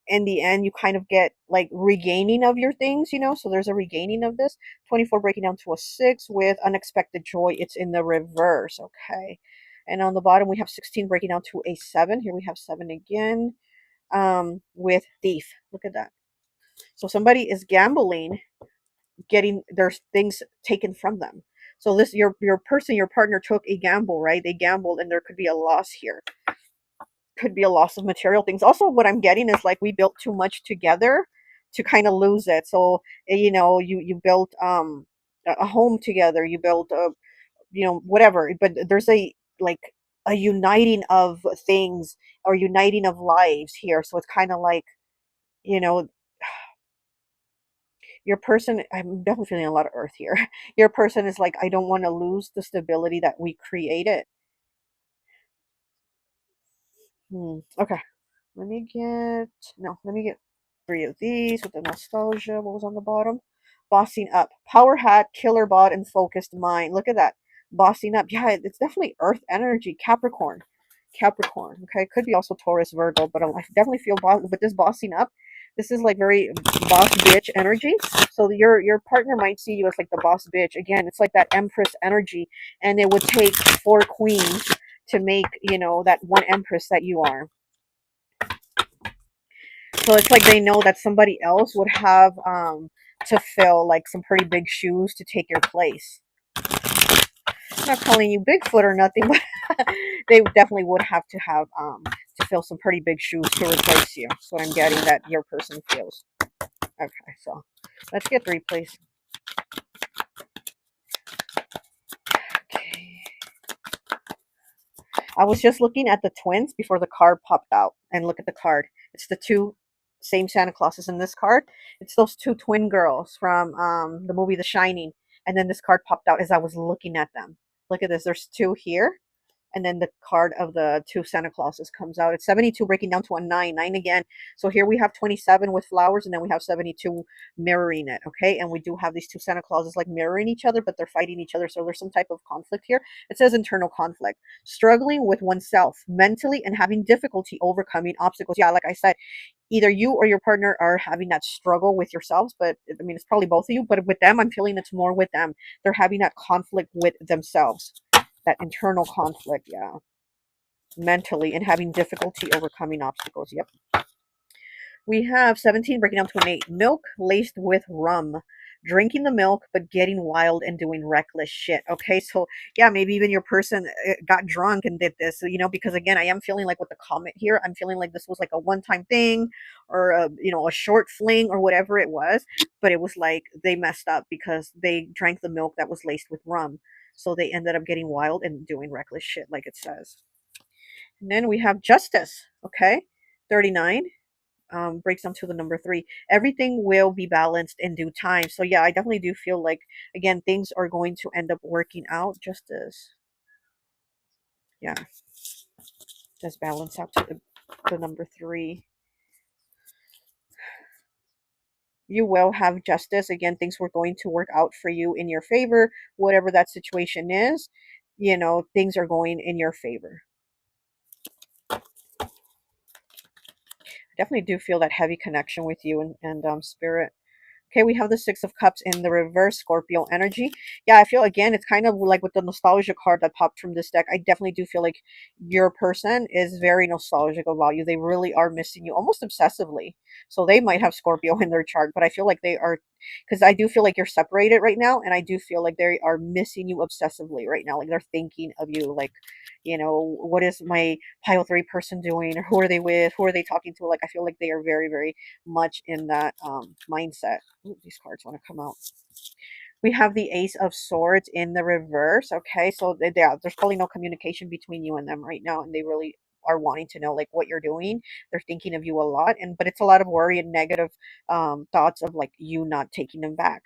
in the end you kind of get like regaining of your things, you know, so there's a regaining of this. 24 breaking down to a 6 with unexpected joy. It's in the reverse. Okay, and on the bottom we have 16 breaking down to a 7. Here we have 7 again, with thief. Look at that. So somebody is gambling, getting their things taken from them. So this, your person, your partner took a gamble, right? They gambled and there could be a loss here, could be a loss of material things. Also, what I'm getting is like we built too much together to kind of lose it. So, you know, you built a home together, you built a, you know, whatever, but there's a like a uniting of things or uniting of lives here. So it's kind of like, you know, your person, I'm definitely feeling a lot of earth here. Your person is like, I don't want to lose the stability that we created. Okay. Let me get, no, let me get 3 of these with the nostalgia. What was on the bottom? Bossing up. Power hat, killer bot, and focused mind. Look at that. Bossing up. Yeah, it's definitely earth energy. Capricorn. Capricorn. Okay. Could be also Taurus, Virgo, but I definitely feel with this bossing up. This is like very boss bitch energy. So your partner might see you as like the boss bitch. Again, it's like that empress energy. And it would take 4 queens to make, you know, that one empress that you are. So it's like they know that somebody else would have to fill like some pretty big shoes to take your place. I'm not calling you Bigfoot or nothing, but they definitely would have to fill some pretty big shoes to replace you. That's what I'm getting that your person feels. Okay, so let's get 3, please. Okay. I was just looking at the twins before the card popped out, and look at the card. It's the 2 same Santa Clauses in this card. It's those 2 twin girls from the movie The Shining. And then this card popped out as I was looking at them. Look at this. There's 2 here, and then the card of the 2 Santa Clauses comes out. It's 72 breaking down to a 9, 9 again. So here we have 27 with flowers, and then we have 72 mirroring it. Okay, and we do have these 2 Santa Clauses like mirroring each other, but they're fighting each other. So there's some type of conflict here. It says internal conflict, struggling with oneself mentally and having difficulty overcoming obstacles. Yeah, like I said, either you or your partner are having that struggle with yourselves, but I mean, it's probably both of you, but with them, I'm feeling it's more with them. They're having that conflict with themselves, that internal conflict. Yeah. Mentally and having difficulty overcoming obstacles. Yep. We have 17 breaking down to an 8. Milk laced with rum. Drinking the milk, but getting wild and doing reckless shit. Okay, so yeah, maybe even your person got drunk and did this, you know, because again, I am feeling like with the comment here, I'm feeling like this was like a one-time thing or a, you know, a short fling or whatever it was, but it was like they messed up because they drank the milk that was laced with rum. So they ended up getting wild and doing reckless shit, like it says. And then we have justice. Okay, 39 breaks down to the number 3. Everything will be balanced in due time. So yeah, I definitely do feel like again things are going to end up working out. Justice, yeah, just balance out to the number 3. You will have justice. Again, things were going to work out for you in your favor, whatever that situation is. You know, things are going in your favor. I definitely do feel that heavy connection with you and spirit. Okay, we have the 6 of Cups in the reverse, Scorpio energy. Yeah, I feel again, it's kind of like with the nostalgia card that popped from this deck. I definitely do feel like your person is very nostalgic about you. They really are missing you almost obsessively. So they might have Scorpio in their chart, but I feel like they are, because I do feel like you're separated right now, and I do feel like they are missing you obsessively right now. Like they're thinking of you, like, you know, what is my pile 3 person doing, or who are they with, who are they talking to? Like I feel like they are very, very much in that mindset. Ooh, these cards want to come out. We have the Ace of Swords in the reverse. Okay, so yeah, there's probably no communication between you and them right now, and they really are wanting to know like what you're doing. They're thinking of you a lot, and but it's a lot of worry and negative thoughts of like you not taking them back.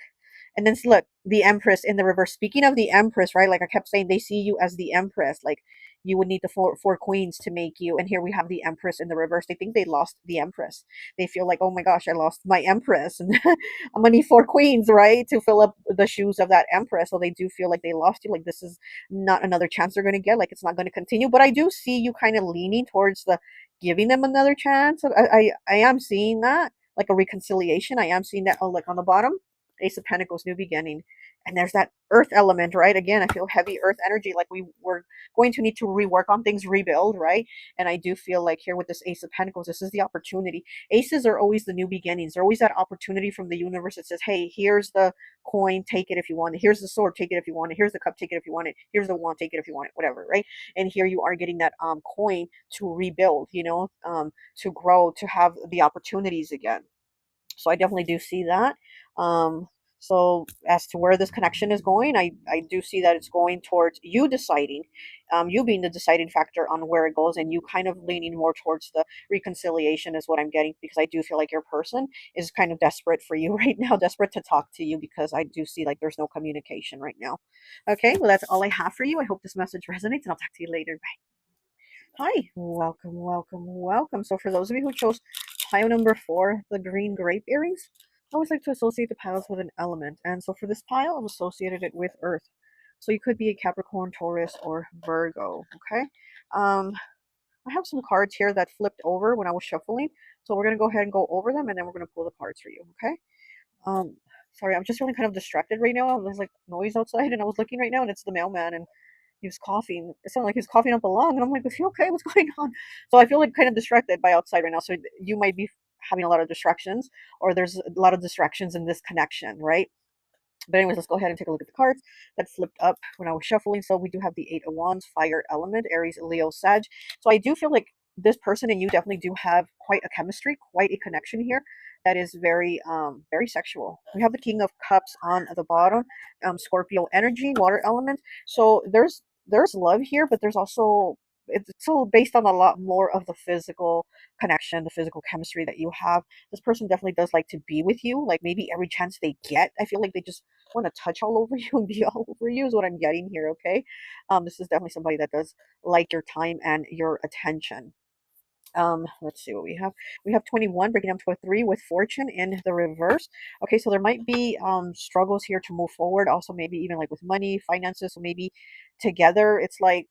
And then look, the Empress in the reverse. Speaking of the Empress, right? Like I kept saying, they see you as the Empress. Like you would need the four queens to make you. And here we have the Empress in the reverse. They think they lost the Empress. They feel like, oh my gosh, I lost my Empress, and I'm gonna need four queens, right, to fill up the shoes of that Empress. So they do feel like they lost you. Like this is not another chance they're gonna get. Like it's not gonna continue. But I do see you kind of leaning towards the giving them another chance. I am seeing that like a reconciliation. I am seeing that. Oh, like on the bottom, Ace of Pentacles, new beginning. And there's that earth element, right? Again, I feel heavy earth energy, like we were going to need to rework on things, rebuild, right? And I do feel like here with this Ace of Pentacles, this is the opportunity. Aces are always the new beginnings. They're always that opportunity from the universe that says, hey, here's the coin, take it if you want it. Here's the sword, take it if you want it. Here's the cup, take it if you want it. Here's the wand, take it if you want it, whatever, right? And here you are getting that coin to rebuild, to grow, to have the opportunities again. So I definitely do see that. Um, so as to where this connection is going, I do see that it's going towards you deciding, you being the deciding factor on where it goes, and you kind of leaning more towards the reconciliation is what I'm getting, because I do feel like your person is kind of desperate for you right now, desperate to talk to you, because I do see like there's no communication right now. Okay, well that's all I have for you. I hope this message resonates, and I'll talk to you later. Hi, welcome, welcome, welcome. So for those of you who chose pile number 4, the green grape earrings, I always like to associate the piles with an element. And so for this pile, I've associated it with earth. So you could be a Capricorn, Taurus, or Virgo, okay? I have some cards here that flipped over when I was shuffling. So we're going to go ahead and go over them, and then we're going to pull the cards for you, okay? Um, Sorry, I'm just feeling kind of distracted right now. There's like noise outside, and I was looking right now, and it's the mailman, and he was coughing. It sounded like he was coughing up a lung, and I'm like, is he okay? What's going on? So I feel like kind of distracted by outside right now. So you might be having a lot of distractions, or there's a lot of distractions in this connection, right? But anyways, let's go ahead and take a look at the cards that flipped up when I was shuffling. So we do have the Eight of Wands, fire element, Aries, Leo, Sag. So I do feel like this person and you definitely do have quite a chemistry, quite a connection here that is very sexual. We have the King of Cups on the bottom, Scorpio energy, water element. So there's love here, but there's also, it's all based on a lot more of the physical connection, the physical chemistry that you have. This person definitely does like to be with you, like maybe every chance they get. I feel like they just want to touch all over you and be all over you is what I'm getting here, okay? This is definitely somebody that does like your time and your attention. Let's see what we have. We have 21 breaking down to a 3 with fortune in the reverse. Okay, so there might be struggles here to move forward, also maybe even like with money, finances, so maybe together it's like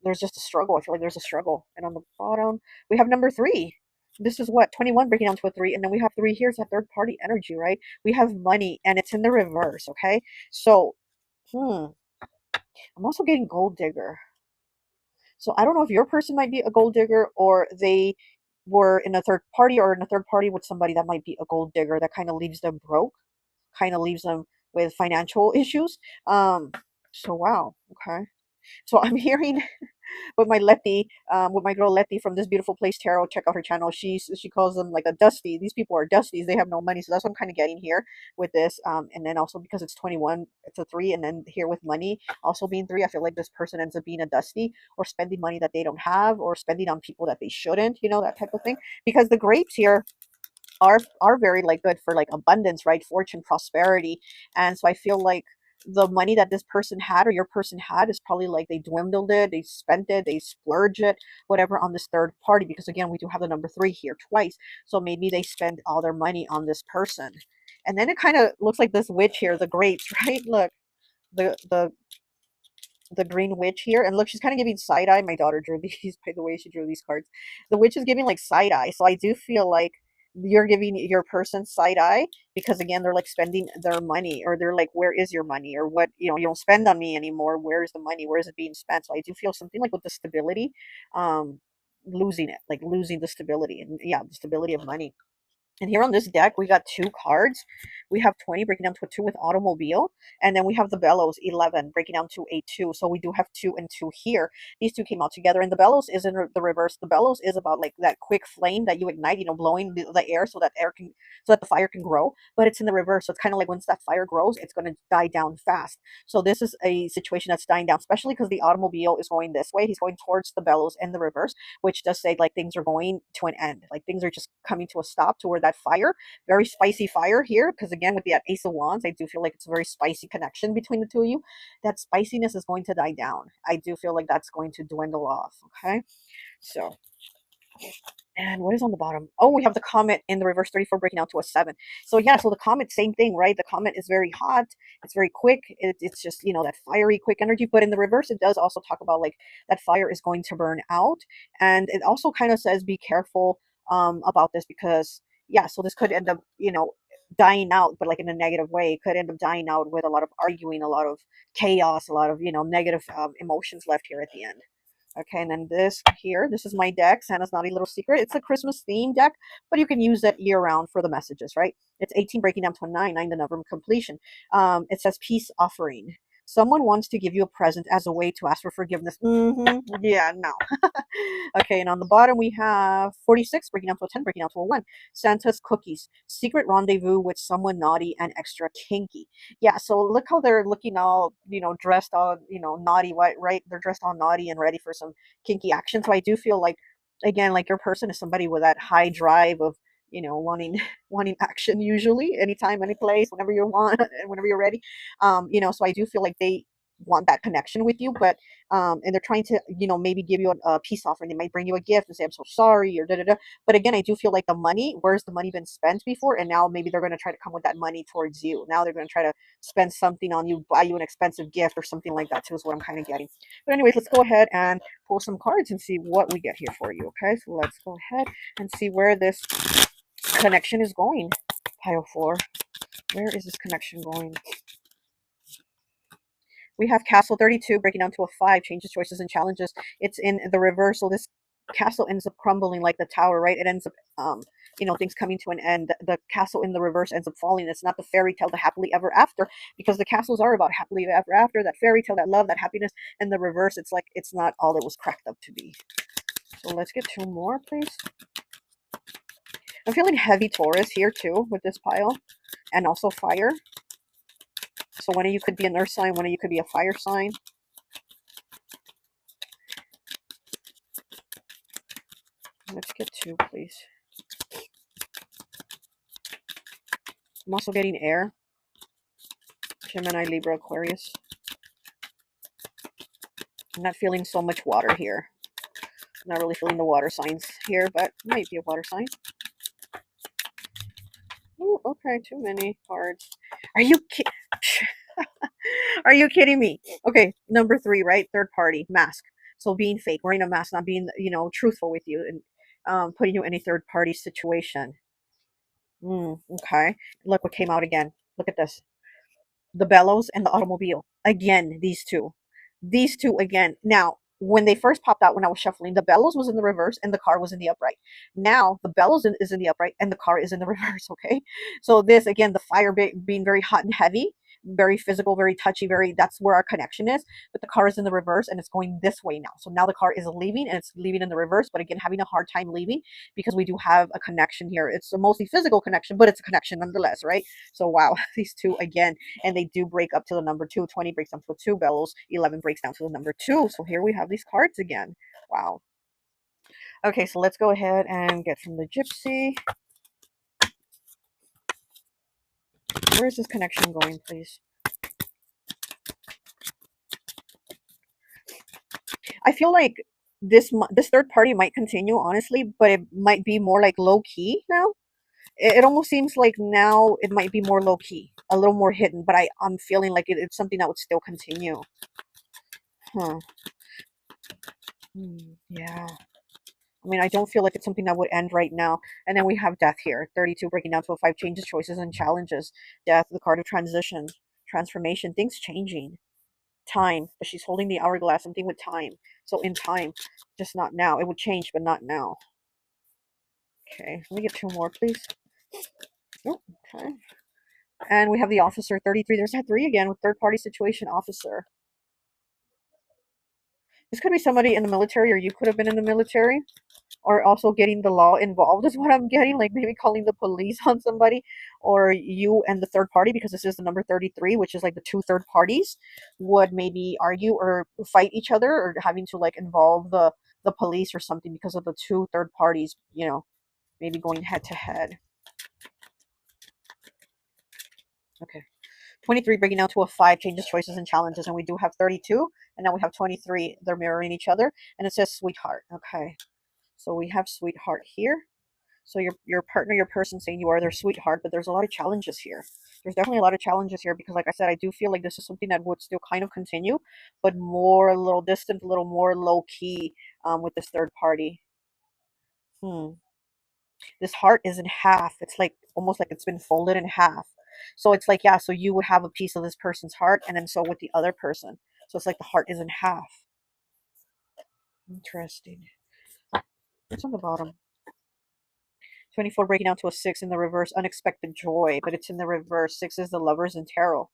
there's just a struggle. I feel like there's a struggle. And on the bottom we have number 3. This is what, 21 breaking down to a 3, and then we have 3 here. It's a third party energy, right? We have money and it's in the reverse. Okay, so I'm also getting gold digger. So I don't know if your person might be a gold digger, or they were in a third party, or in a third party with somebody that might be a gold digger that kind of leaves them broke, kind of leaves them with financial issues. So wow, okay. So I'm hearing with my Letty, with my girl Letty from This Beautiful Place Tarot. Check out her channel. She calls them like a dusty. These people are dusties. They have no money. So that's what I'm kind of getting here with this. And then also because it's 21, it's a 3, and then here with money also being 3, I feel like this person ends up being a dusty, or spending money that they don't have, or spending on people that they shouldn't. That type of thing. Because the grapes here are very like good for like abundance, right? Fortune, prosperity. And so I feel like the money that this person had, or your person had, is probably like they dwindled it, they spent it, they splurged it, whatever, on this third party, because again we do have the number 3 here twice. So maybe they spend all their money on this person. And then it kind of looks like this witch here, the grapes, right? Look, the green witch here, and look, she's kind of giving side eye. My daughter drew these, by the way. She drew these cards. The witch is giving like side eye. So I do feel like you're giving your person side eye, because again they're like spending their money, or they're like, where is your money, or what, you don't spend on me anymore, where's the money, where is it being spent? So I do feel something like with the stability, losing it, like losing the stability, and yeah, the stability of money. And here on this deck, we got 2 cards. We have 20 breaking down to a 2 with automobile. And then we have the bellows, 11, breaking down to a 2. So we do have 2 and 2 here. These 2 came out together. And the bellows is in the reverse. The bellows is about like that quick flame that you ignite, you know, blowing the air so that air can, so that the fire can grow. But it's in the reverse. So it's kind of like once that fire grows, it's going to die down fast. So this is a situation that's dying down, especially because the automobile is going this way. He's going towards the bellows in the reverse, which does say like things are going to an end. Like things are just coming to a stop to where that fire, very spicy fire here, because again, with the Ace of Wands, I do feel like it's a very spicy connection between the two of you. That spiciness is going to die down. I do feel like that's going to dwindle off. Okay. So, and what is on the bottom? Oh, we have the comet in the reverse, 34 breaking out to a 7. So yeah, so the comet, same thing, right? The comet is very hot. It's very quick. It's just, you know, that fiery, quick energy. But in the reverse, it does also talk about like that fire is going to burn out. And it also kind of says be careful about this because, yeah, so this could end up, you know, dying out, but like in a negative way. It could end up dying out with a lot of arguing, a lot of chaos, a lot of, you know, negative emotions left here at the end. Okay, and then this here, this is my deck, Santa's Naughty Little Secret. It's a Christmas theme deck, but you can use it year round for the messages, right? It's 18 breaking down to a 9, 9 the number of completion. It says peace offering. Someone wants to give you a present as a way to ask for forgiveness. Yeah, no. Okay, and on the bottom we have 46 breaking down to a 10, breaking down to a 1. Santa's cookies. Secret rendezvous with someone naughty and extra kinky. Yeah, so look how they're looking all, you know, dressed all, you know, naughty, right? They're dressed all naughty and ready for some kinky action. So I do feel like, again, like your person is somebody with that high drive of, you know, wanting wanting action usually, anytime, any place, whenever you want, and whenever you're ready. You know, so I do feel like they want that connection with you, but and they're trying to, you know, maybe give you a peace offering. They might bring you a gift and say, I'm so sorry, or da da da. But again, I do feel like the money, where's the money been spent before? And now maybe they're going to try to come with that money towards you. Now they're going to try to spend something on you, buy you an expensive gift or something like that too, is what I'm kind of getting. But anyways, let's go ahead and pull some cards and see what we get here for you. Okay, so let's go ahead and see where this connection is going. Pile 4. Where is this connection going? We have Castle 32 breaking down to a 5, changes, choices, and challenges. It's in the reversal. This castle ends up crumbling like the tower, right? It ends up, you know, things coming to an end. The castle in the reverse ends up falling. It's not the fairy tale, the happily ever after, because the castles are about happily ever after, that fairy tale, that love, that happiness. And the reverse, it's like it's not all it was cracked up to be. So let's get 2 more, please. I'm feeling heavy Taurus here too with this pile, and also fire. So one of you could be an earth sign, one of you could be a fire sign. Let's get 2, please. I'm also getting air. Gemini, Libra, Aquarius. I'm not feeling so much water here. I'm not really feeling the water signs here, but might be a water sign. Ooh, okay, too many cards. Are you kidding? Are you kidding me? Okay, number 3, right? Third party, mask. So being fake, wearing a mask, not being, you know, truthful with you, and putting you in a third party situation. Okay. Look what came out again. Look at this. The bellows and the automobile. Again, these two. These two again. Now, when they first popped out when I was shuffling, the bellows was in the reverse and the car was in the upright. Now, the bellows is in the upright and the car is in the reverse, okay? So this, again, the fire being very hot and heavy, very physical, very touchy, very, that's where our connection is. But the car is in the reverse and it's going this way now. So now the car is leaving and it's leaving in the reverse, but again, having a hard time leaving because we do have a connection here. It's a mostly physical connection, but it's a connection nonetheless, right? So wow, these two again, and they do break up to the number 2. 20 breaks down to a 2, bellows. 11 breaks down to the number 2. So here we have these cards again. Wow. Okay, so let's go ahead and get from the gypsy. Where is this connection going, please? I feel like this third party might continue, honestly, but it might be more like low key now. It almost seems like now it might be more low key, a little more hidden, but I'm feeling like it's something that would still continue. Huh. Yeah. I mean, I don't feel like it's something that would end right now. And then we have death here. 32 breaking down to a 5, changes, choices, and challenges. Death, the card of transition, transformation, things changing. Time, but she's holding the hourglass, something with time. So in time, just not now. It would change, but not now. Okay, let me get 2 more, please. Oh, okay. And we have the officer 33. There's that 3 again with third party situation officer. This could be somebody in the military, or you could have been in the military, or also getting the law involved is what I'm getting, like maybe calling the police on somebody, or you and the third party, because this is the number 33, which is like the 2 third parties would maybe argue or fight each other, or having to like involve the police or something because of the 2 third parties, maybe going head to head. Okay. 23 breaking down to a 5 changes, choices, and challenges. And we do have 32. And now we have 23. They're mirroring each other. And it says sweetheart. Okay. So we have sweetheart here. So your partner, your person saying you are their sweetheart, but there's a lot of challenges here. There's definitely a lot of challenges here because, like I said, I do feel like this is something that would still kind of continue, but more a little distant, a little more low key with this third party. Hmm. This heart is in half. It's like almost like it's been folded in half. So it's like, yeah, so you would have a piece of this person's heart, and then so with the other person. So it's like the heart is in half. Interesting. What's on the bottom? 24 breaking down to a 6 in the reverse, unexpected joy, but it's in the reverse. 6 is the lovers in tarot.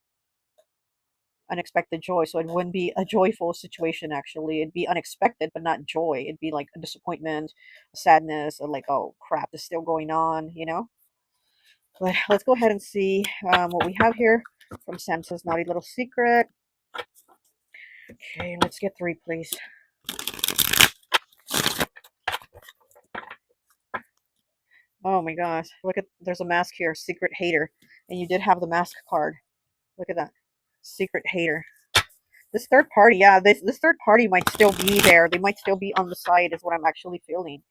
Unexpected joy. So it wouldn't be a joyful situation, actually. It'd be unexpected, but not joy. It'd be like a disappointment, a sadness, or like, oh crap, this is still going on. But let's go ahead and see what we have here from Santa's Naughty Little Secret. Okay, let's get 3, please. Oh my gosh. Look at, there's a mask here, secret hater. And you did have the mask card. Look at that. Secret hater. This third party, yeah, this third party might still be there. They might still be on the side, is what I'm actually feeling.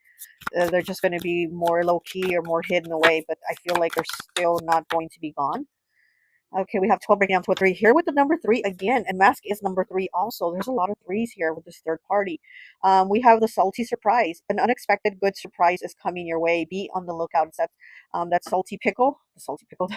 They're just going to be more low key or more hidden away, but I feel like they're still not going to be gone. Okay, we have 12 breaking down to a 3 here with the number 3 again, and mask is number 3 also. There's a lot of threes here with this third party. We have the salty surprise. An unexpected good surprise is coming your way. Be on the lookout. It's that salty pickle, the salty pickle,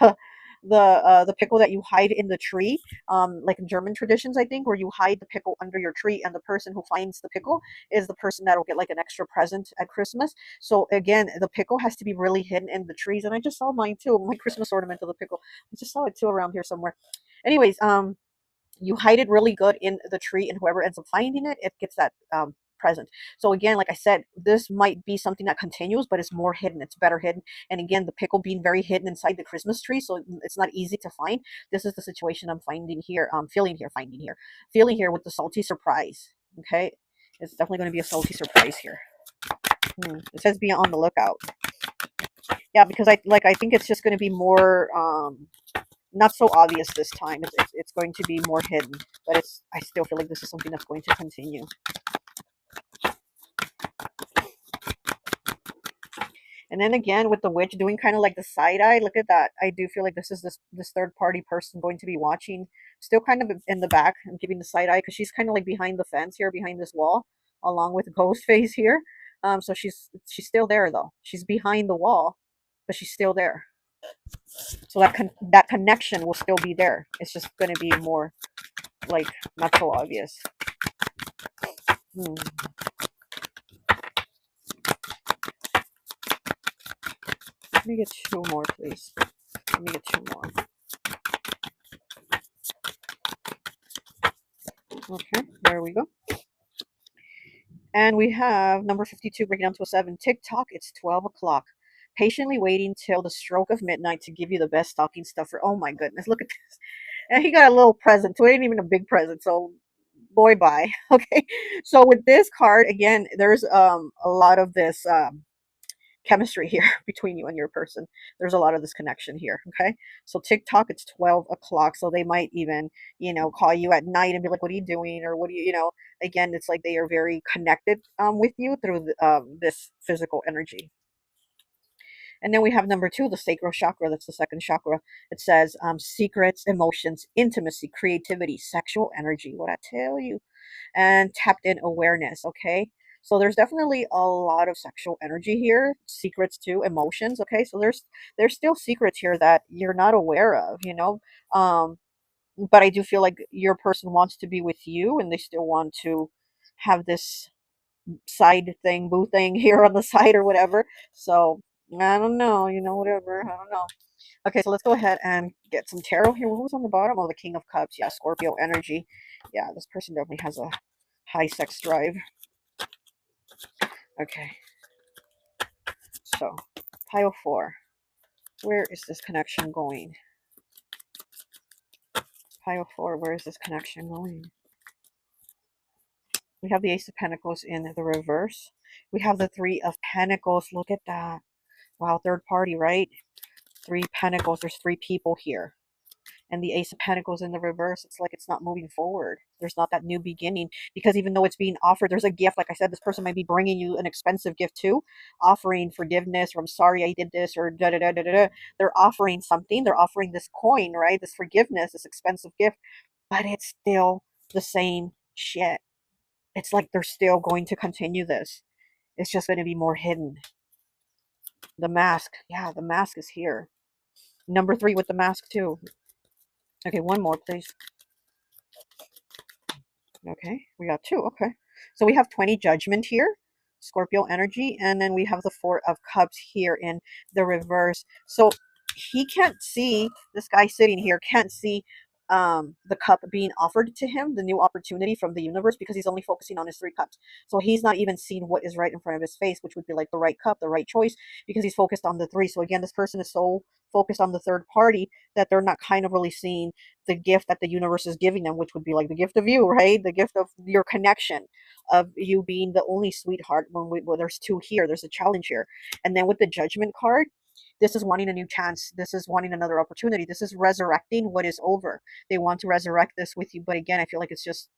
the pickle that you hide in the tree, like in German traditions, I think, where you hide the pickle under your tree, and the person who finds the pickle is the person that will get like an extra present at Christmas. So again, the pickle has to be really hidden in the trees, and I just saw mine too, my Christmas ornament of the pickle. I just saw it too around here somewhere. Anyways, you hide it really good in the tree, and whoever ends up finding it, it gets that present. So again, like I said, this might be something that continues, but it's more hidden. It's better hidden. And again, the pickle being very hidden inside the Christmas tree, so it's not easy to find. This is the situation I'm finding here. Feeling here, finding here, feeling here with the salty surprise. Okay, it's definitely going to be a salty surprise here. It says be on the lookout. Yeah, because I think it's just going to be more not so obvious this time. It's going to be more hidden, but I still feel like this is something that's going to continue. And then again with the witch doing kind of like the side eye. Look at that. I do feel like this is this third party person going to be watching, still kind of in the back and giving the side eye, because she's kind of like behind the fence here, behind this wall, along with Ghost Face here. So she's still there though. She's behind the wall, but she's still there. So that connection will still be there. It's just going to be more like not so obvious. Hmm. Let me get 2 more, please. Let me get 2 more. Okay, there we go. And we have number 52 breaking down to a 7. TikTok, it's 12 o'clock. Patiently waiting till the stroke of midnight to give you the best stocking stuffer. Oh my goodness, look at this. And he got a little present, so it ain't even a big present. So boy bye. Okay. So with this card, again, there's a lot of this chemistry here between you and your person. There's a lot of this connection here. Okay. So TikTok, it's 12 o'clock. So they might even, call you at night and be like, what are you doing? Or what do you, again, it's like they are very connected with you through this physical energy. And then we have number 2, the sacral chakra. That's the second chakra. It says secrets, emotions, intimacy, creativity, sexual energy. What I tell you, and tapped in awareness. Okay. So there's definitely a lot of sexual energy here, secrets too, emotions. Okay. So there's still secrets here that you're not aware of. Um, but I do feel like your person wants to be with you, and they still want to have this side thing, boo thing here on the side or whatever. So I don't know, whatever. I don't know. Okay, so let's go ahead and get some tarot here. What was on the bottom? Oh, the King of Cups. Yeah, Scorpio energy. Yeah, this person definitely has a high sex drive. Okay, so pile 4. Where is this connection going? Pile 4, where is this connection going? We have the Ace of Pentacles in the reverse. We have the Three of Pentacles. Look at that. Wow, third party, right? 3 Pentacles. There's 3 people here. And the Ace of Pentacles in the reverse, it's like it's not moving forward. There's not that new beginning, because even though it's being offered, there's a gift. Like I said, this person might be bringing you an expensive gift too, offering forgiveness, or I'm sorry I did this, or da da da da da. They're offering something. They're offering this coin, right? This forgiveness, this expensive gift, but it's still the same shit. It's like they're still going to continue this. It's just going to be more hidden. The mask. Yeah, the mask is here. Number 3 with the mask too. Okay, one more, please. Okay, we got 2. Okay. So we have 20 Judgment here, Scorpio energy, and then we have the 4 of Cups here in the reverse. So he can't see, this guy sitting here can't see the cup being offered to him, the new opportunity from the universe, because he's only focusing on his 3 cups. So he's not even seeing what is right in front of his face, which would be like the right cup, the right choice, because he's focused on the 3. So again, this person is so focused on the third party that they're not kind of really seeing the gift that the universe is giving them, which would be like the gift of you, right? The gift of your connection, of you being the only sweetheart. Well, there's 2 here, there's a challenge here. And then with the Judgment card, this is wanting a new chance. This is wanting another opportunity. This is resurrecting what is over. They want to resurrect this with you. But again, I feel like it's just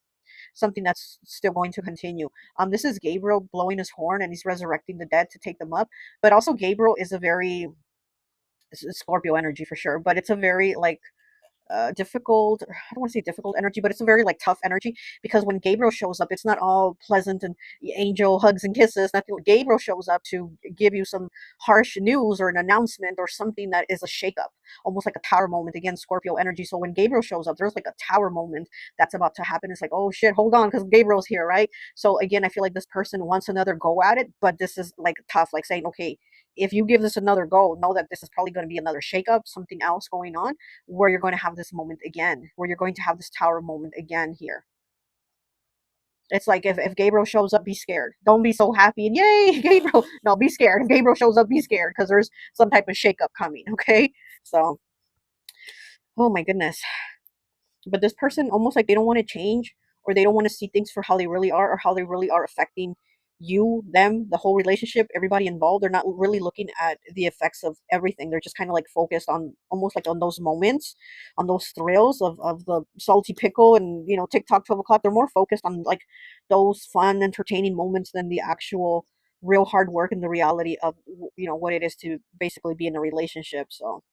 something that's still going to continue. This is Gabriel blowing his horn, and he's resurrecting the dead to take them up. But also Gabriel is a very Scorpio energy for sure, but it's a very like difficult, I don't want to say difficult energy, but it's a very like tough energy, because when Gabriel shows up, it's not all pleasant and angel hugs and kisses. Nothing. Gabriel shows up to give you some harsh news or an announcement or something that is a shakeup, almost like a tower moment. Again, Scorpio energy. So when Gabriel shows up, there's like a tower moment that's about to happen. It's like, oh shit, hold on, because Gabriel's here, right? So again, I feel like this person wants another go at it, but this is like tough, like saying, okay, if you give this another go, know that this is probably going to be another shakeup, something else going on, where you're going to have this moment again, where you're going to have this tower moment again here. It's like if Gabriel shows up, be scared. Don't be so happy and yay, Gabriel. No, be scared. If Gabriel shows up, be scared, because there's some type of shakeup coming. Okay, so oh my goodness. But this person, almost like they don't want to change, or they don't want to see things for how they really are, or how they really are affecting you, them, the whole relationship, everybody involved. They're not really looking at the effects of everything. They're just kind of like focused on, almost like on those moments, on those thrills of the salty pickle and TikTok 12 o'clock. They're more focused on like those fun entertaining moments than the actual real hard work and the reality of what it is to basically be in a relationship. So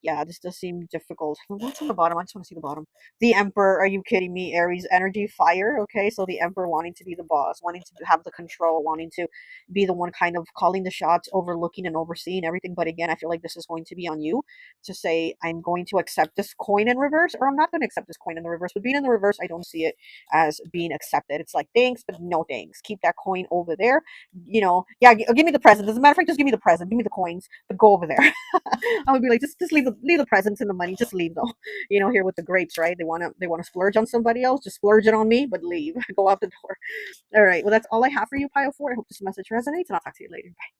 yeah, this does seem difficult. What's on the bottom? I just want to see the bottom. The Emperor. Are you kidding me? Aries energy, fire. Okay, so the Emperor wanting to be the boss, wanting to have the control, wanting to be the one kind of calling the shots, overlooking and overseeing everything. But again, I feel like this is going to be on you to say, I'm going to accept this coin in reverse, or I'm not going to accept this coin in the reverse. But being in the reverse, I don't see it as being accepted. It's like, thanks, but no thanks. Keep that coin over there. Yeah, give me the present. As a matter of fact, just give me the present. Give me the coins, but go over there. I would be like, just leave the presents and the money. Just leave though. Here with the grapes, right? They wanna splurge on somebody else. Just splurge it on me, but leave. Go out the door. All right. Well, that's all I have for you, Pile 4. I hope this message resonates, and I'll talk to you later. Bye.